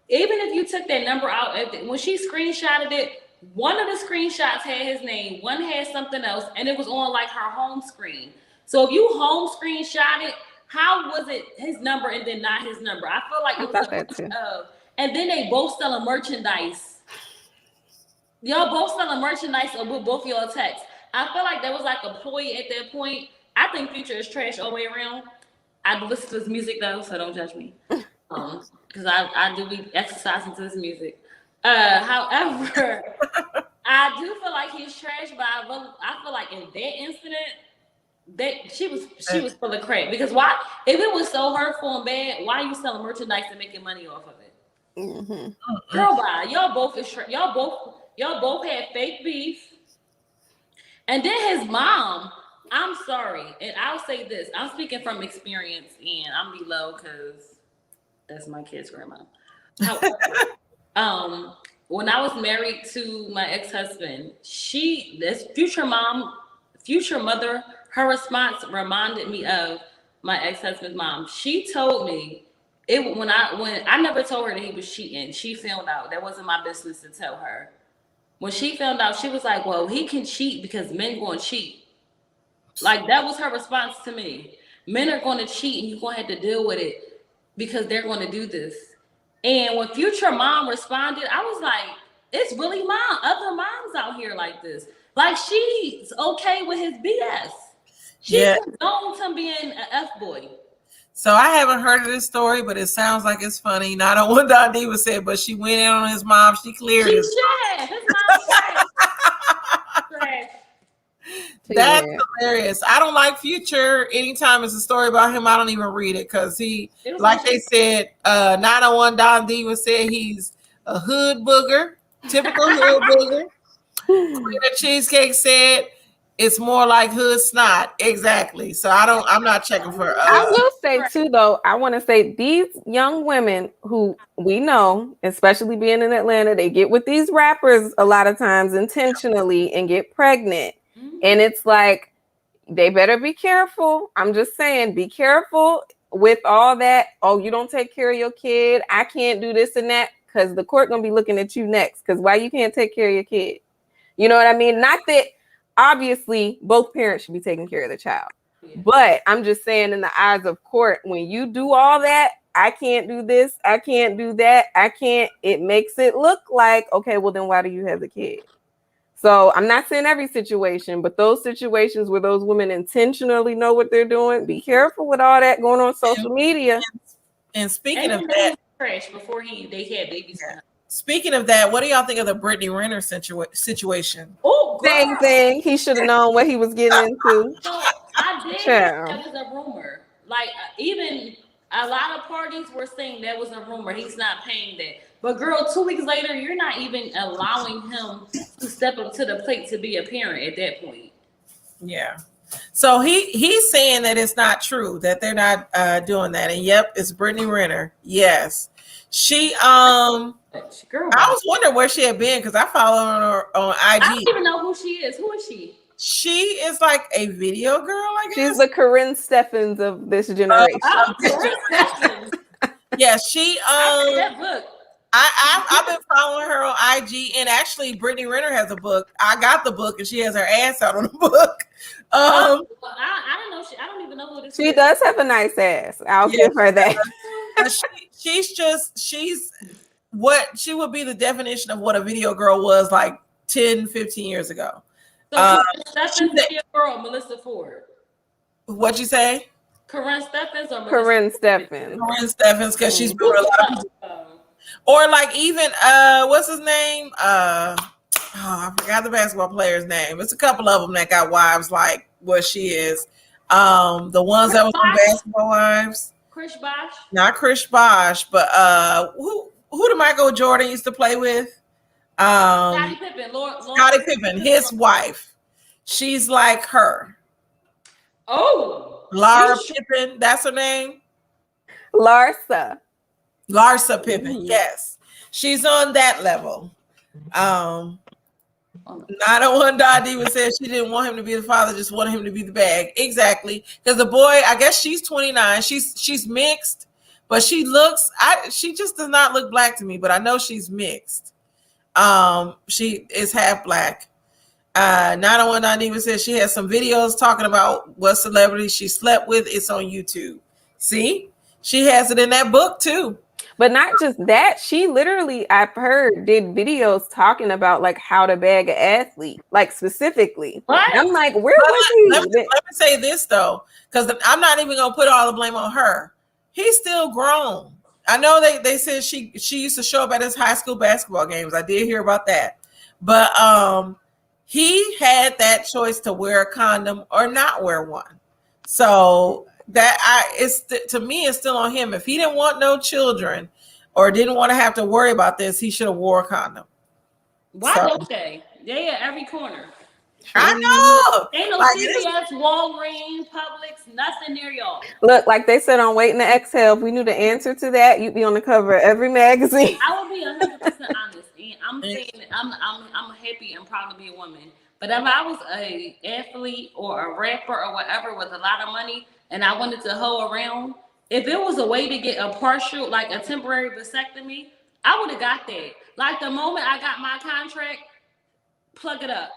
even if you took that number out, when she screenshotted it, one of the screenshots had his name, one had something else, and it was on like her home screen. So if you home screenshot it, how was it his number and then not his number? I feel like it was a bunch of, and then they both selling merchandise. Y'all both selling merchandise with both y'all texts. I feel like there was like a ploy at that point. I think Future is trash all the way around. I listen to his music though, so don't judge me. Because I do be exercising to his music. However, I do feel like he's trash, but I feel like in that incident, that she was full of crap. Because why, if it was so hurtful and bad, why are you selling merchandise and making money off of it? Mm-hmm. Girl, bye. Y'all both had fake beef. And then his mom, I'm sorry, and I'll say this, I'm speaking from experience, and I'm below because that's my kid's grandma. However, when I was married to my ex-husband, this future mother, her response reminded me of my ex-husband's mom. She told me when I never told her that he was cheating. She found out. That wasn't my business to tell her. When she found out, she was like, well, he can cheat because men going to cheat. Like, that was her response to me. Men are going to cheat and you're going to have to deal with it because they're going to do this. And when Future mom responded, I was like, it's really other moms out here like this. Like, she's okay with his BS. She's known to being an F-boy. So I haven't heard of this story, but it sounds like it's funny. Not on what Don Diva said, but she went in on his mom. She cleared it. His mom's trash. That's hilarious. I don't like Future. Anytime it's a story about him, I don't even read it because like they said, 901 Don Diva said he's a hood booger, typical hood booger. Queen of Cheesecake said it's more like hood snot. Exactly. So I'm not checking for I will say too, though, I want to say these young women who we know, especially being in Atlanta, they get with these rappers a lot of times intentionally and get pregnant. And it's like, they better be careful. I'm just saying, be careful with all that. Oh, you don't take care of your kid. I can't do this and that because the court going to be looking at you next because why you can't take care of your kid? You know what I mean? Not that obviously both parents should be taking care of the child. But I'm just saying in the eyes of court, when you do all that, I can't do this. I can't do that. I can't. It makes it look like, okay, well, then why do you have the kid? So I'm not saying every situation, but those situations where those women intentionally know what they're doing, be careful with all that going on social media. And speaking of that, trash before they had babies. Speaking of that, what do y'all think of the Brittany Renner situation? Oh, same thing. He should have known what he was getting into. So I did. That was a rumor. Like even a lot of parties were saying that was a rumor. He's not paying that. But girl, 2 weeks later, you're not even allowing him to step up to the plate to be a parent at that point. Yeah. So he's saying that it's not true, that they're not doing that. And yep, it's Brittany Renner. Yes. She girl, I was wondering where she had been because I follow her on IG. I don't even know who she is. Who is she? She is like a video girl, I guess. She's the Corinne Stephens of this generation. Corinne Stephens. Yeah, she I read that book. I've been following her on IG, and actually Brittany Renner has a book. I got the book, and she has her ass out on the book. I don't know. I don't even know who this is. She does have a nice ass. I'll give her that. She's what she would be the definition of what a video girl was like 10, 15 years ago. So that's a video girl, Melissa Ford. What'd you say? Corinne Stephens or Melissa Corinne Stephens. Corinne Stephens, because she's been with a lot of people. Or like even what's his name? I forgot the basketball player's name. It's a couple of them that got wives like what she is. The ones that was from Basketball Wives. Chris Bosh. Not Chris Bosh, but who did Michael Jordan used to play with? Scottie Pippen. Scottie Pippen, his wife. She's like her. Oh, Laura Pippen, that's her name. Larsa Pippen, yes. She's on that level. Not a one Diva said she didn't want him to be the father, just wanted him to be the bag. Exactly. Because the boy, I guess she's 29. She's mixed, but she just does not look black to me, but I know she's mixed. She is half black. Not a one Diva said she has some videos talking about what celebrity she slept with. It's on YouTube. See? She has it in that book too. But not just that, she literally, I've heard, did videos talking about like how to bag an athlete, like specifically. What? I'm like, where was he? Let me say this though, because I'm not even gonna put all the blame on her. He's still grown. I know they said she used to show up at his high school basketball games. I did hear about that, but he had that choice to wear a condom or not wear one. So to me, it's still on him. If he didn't want no children or didn't want to have to worry about this, he should have wore a condom. Why don't they? They at every corner. I know. Ain't no CVS, Walgreens, Publix, nothing near y'all. Look, like they said on Waiting to Exhale, if we knew the answer to that, you'd be on the cover of every magazine. I will be 100% honest. And I'm saying I'm happy and proud to be a woman. But if I was a athlete or a rapper or whatever with a lot of money and I wanted to hoe around, if it was a way to get a partial, like a temporary vasectomy, I would have got that. Like the moment I got my contract, plug it up.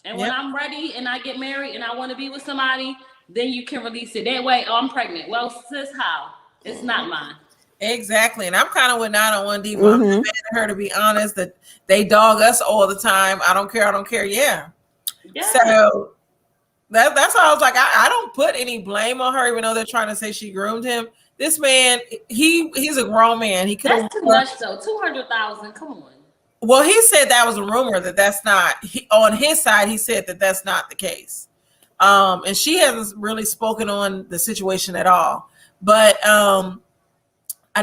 And when I'm ready and I get married and I want to be with somebody, then you can release it. That way, I'm pregnant. Well, sis, how? It's not mine. Exactly. And I'm kind of with 901 Diva. I'm mad at her, to be honest, that they dog us all the time. I don't care. Yeah. So that's why I was like, I don't put any blame on her, even though they're trying to say she groomed him. This man, he's a grown man. He could have too much though. 200,000. Come on. Well, he said that was a rumor that's not. On his side, he said that that's not the case. And she hasn't really spoken on the situation at all. But I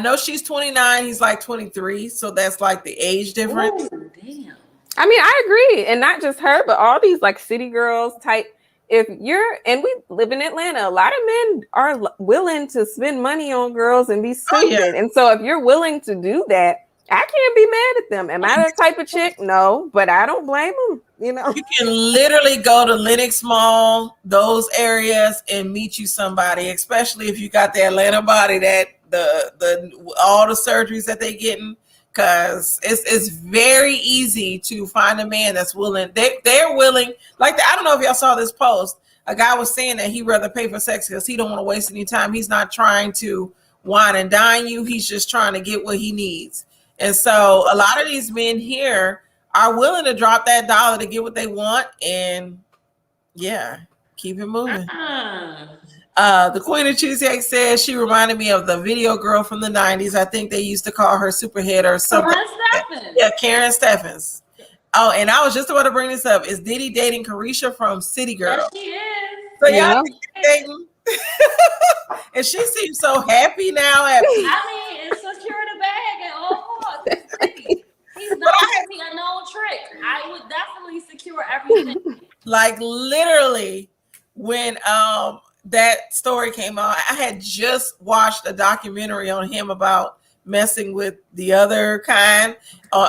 know she's 29. He's like 23. So that's like the age difference. Ooh, damn. I mean, I agree. And not just her, but all these like city girls type. And we live in Atlanta, a lot of men are willing to spend money on girls and be stupid. Oh, yeah. And so if you're willing to do that, I can't be mad at them. Am I that type of chick? No, but I don't blame them. You know, you can literally go to Lenox Mall, those areas, and meet you somebody, especially if you got the Atlanta body that all the surgeries that they getting. Because it's very easy to find a man that's willing. They're willing. Like I don't know if y'all saw this post. A guy was saying that he'd rather pay for sex because he don't want to waste any time. He's not trying to wine and dine you. He's just trying to get what he needs. And so a lot of these men here are willing to drop that dollar to get what they want. And yeah, keep it moving. The Queen of Cheesecake says she reminded me of the video girl from the 90s. I think they used to call her Superhead or something. Karen Steffens. Yeah, Karen Steffens. Oh, and I was just about to bring this up. Is Diddy dating Carisha from City Girl? Yes, she is. So y'all dating? And she seems so happy now. I mean, it's secure the bag at all costs. He's not a known trick. I would definitely secure everything. Like literally, when that story came out, I had just watched a documentary on him about messing with the other kind.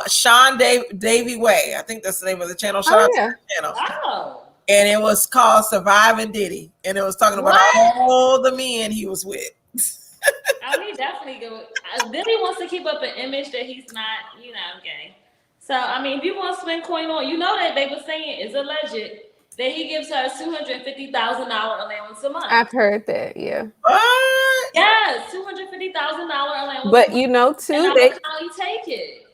Sean Davy Way, I think that's the name of the channel. Shout out to the channel. Oh. And it was called Surviving Diddy, and it was talking about all the men he was with. I mean, definitely good. Diddy wants to keep up an image that he's not, gay. So I mean, if you want to spend coin on, that they were saying is alleged that he gives her a $250,000 allowance a month. I've heard that, yeah. What? Yes, $250,000 allowance. But too, they take it.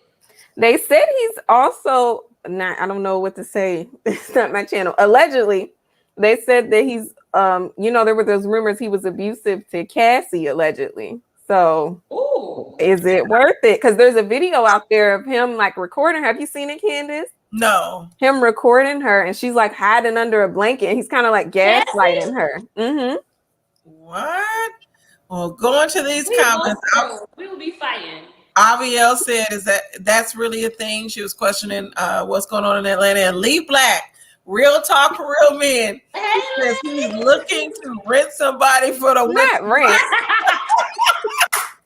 They said he's also not. I don't know what to say. It's not my channel. Allegedly, they said that he's. There were those rumors he was abusive to Cassie. Allegedly. So, is it worth it? Because there's a video out there of him like recording. Have you seen it, Candace? No. Him recording her, and she's like hiding under a blanket, and he's kind of like gaslighting her. Mm-hmm. What? Well, go into these comments. We will be fighting. Aviel said, that's really a thing? She was questioning what's going on in Atlanta. And Lee Black, real talk for real men, he says he's looking to rent somebody for the Not rent.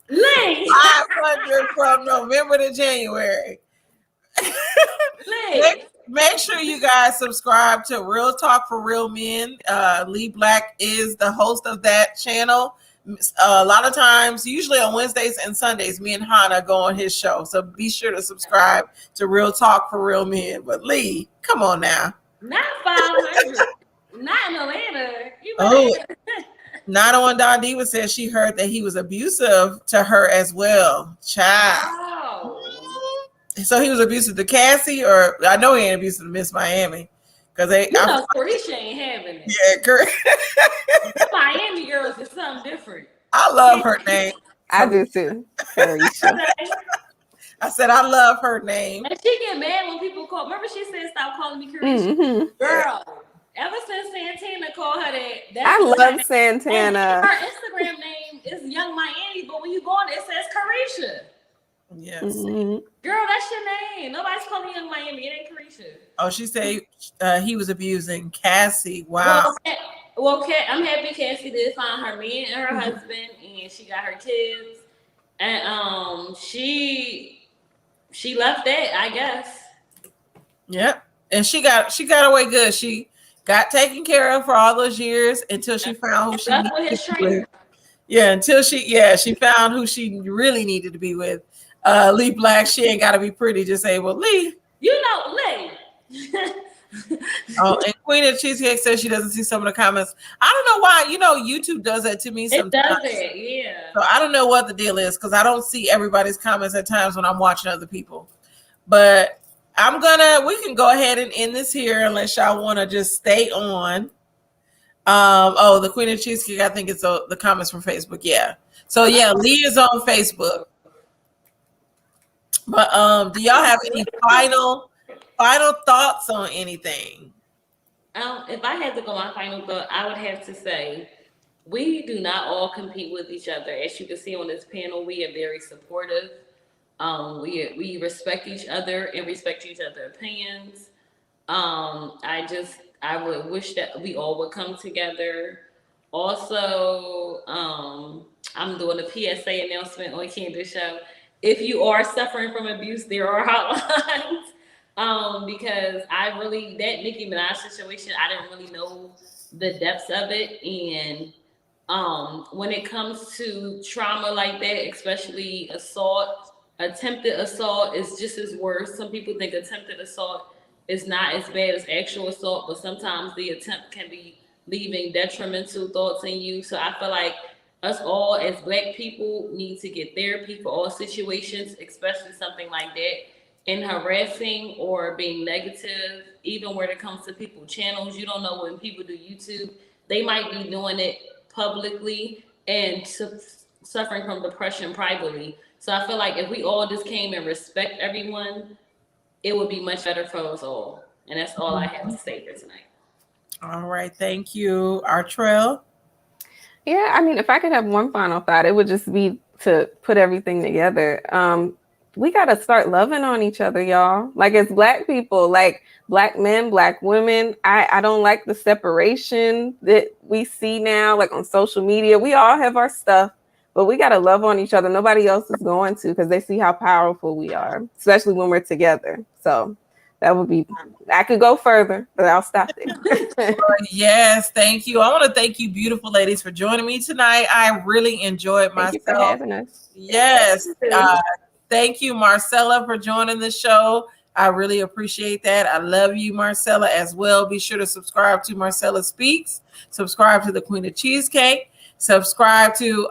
Lee. 500 from November to January. Make sure you guys subscribe to Real Talk for Real Men. Lee Black is the host of that channel. A lot of times, usually on Wednesdays and Sundays, me and Hannah go on his show. So be sure to subscribe to Real Talk for Real Men. But Lee, come on now. Not 500. Not in Atlanta. Nana on Don Diva says she heard that he was abusive to her as well. Child. Wow. So he was abusive to Cassie, or I know he ain't abusive to Miss Miami. Because Carisha ain't having it. Yeah, correct. Miami girls is something different. I love her name. I do too. Carisha. I said I love her name. And she get mad when people call. Remember, she said, "Stop calling me Carisha." Mm-hmm. Girl, ever since Santana called her that, I love Santana. Her Instagram name is Young Miami, but when you go on it says Carisha. Yes. Mm-hmm. Girl, that's your name. Nobody's calling you Young Miami. It ain't Carisha. Oh, she said he was abusing Cassie. Wow. Well, I'm happy Cassie did find her man and her husband, and she got her kids, and she left that, I guess. Yep, and she got away good. She got taken care of for all those years until she found who she needed to be with. Yeah, until she found who she really needed to be with. Lee Black, she ain't got to be pretty. Just say, well, Lee. You know, Lee. Oh, and Queen of Cheesecake says she doesn't see some of the comments. I don't know why. YouTube does that to me sometimes. It does it, yeah. So I don't know what the deal is because I don't see everybody's comments at times when I'm watching other people. But we can go ahead and end this here unless y'all want to just stay on. The Queen of Cheesecake, I think it's the comments from Facebook. Yeah. So yeah, Lee is on Facebook. But do y'all have any final thoughts on anything? If I had to go my final thought, I would have to say we do not all compete with each other. As you can see on this panel, we are very supportive. We respect each other and respect each other's opinions. I would wish that we all would come together. Also, I'm doing a PSA announcement on Candace Show. If you are suffering from abuse, there are hotlines. Because that Nicki Minaj situation, I didn't really know the depths of it. And when it comes to trauma like that, especially assault, attempted assault is just as worse. Some people think attempted assault is not as bad as actual assault, but sometimes the attempt can be leaving detrimental thoughts in you. So I feel like us all as Black people need to get therapy for all situations, especially something like that. And harassing or being negative, even when it comes to people's channels, you don't know when people do YouTube, they might be doing it publicly and suffering from depression privately. So I feel like if we all just came and respect everyone, it would be much better for us all. And that's all I have to say for tonight. All right. Thank you, Artrell. Yeah, I mean, if I could have one final thought, it would just be to put everything together. We got to start loving on each other, y'all. Like as Black people, like Black men, Black women. I don't like the separation that we see now, like on social media. We all have our stuff, but we got to love on each other. Nobody else is going to, because they see how powerful we are, especially when we're together. So that would be, I could go further, but I'll stop there. Yes, thank you. I want to thank you, beautiful ladies, for joining me tonight. I really enjoyed myself. Thank you for having us. Yes. Thank you, Marcella, for joining the show. I really appreciate that. I love you, Marcella, as well. Be sure to subscribe to Marcella Speaks. Subscribe to the Queen of Cheesecake. Subscribe to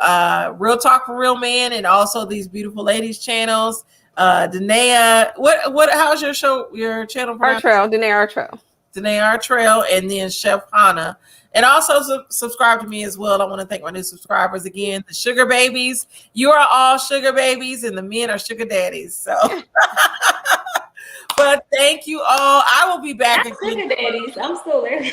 Real Talk for Real Men and also these beautiful ladies channels. Danae, how's your channel? Artrell, Danae Artrell. Danae Artrell, and then Chef Hannah. And also subscribe to me as well. I want to thank my new subscribers again, the sugar babies. You are all sugar babies, and the men are sugar daddies. So, But thank you all. I will be back Not again. sugar daddies. I'm still there.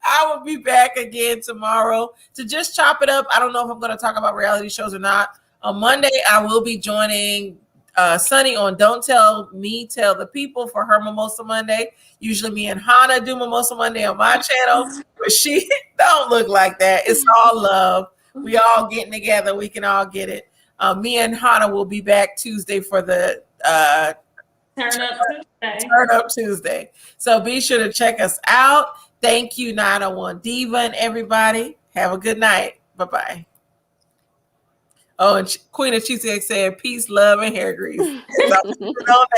I will be back again tomorrow to just chop it up. I don't know if I'm going to talk about reality shows or not. On Monday, I will be joining Sunny on Don't Tell Me, Tell the People for her Mimosa Monday. Usually me and Hannah do Mimosa Monday on my channel, but she don't look like that. It's all love. We all getting together. We can all get it. Me and Hannah will be back Tuesday for the Turn Up Tuesday. So be sure to check us out. Thank you, 901 Diva and everybody. Have a good night. Bye-bye. Oh, and Queen of Cheesecake said, peace, love, and hair grease. So,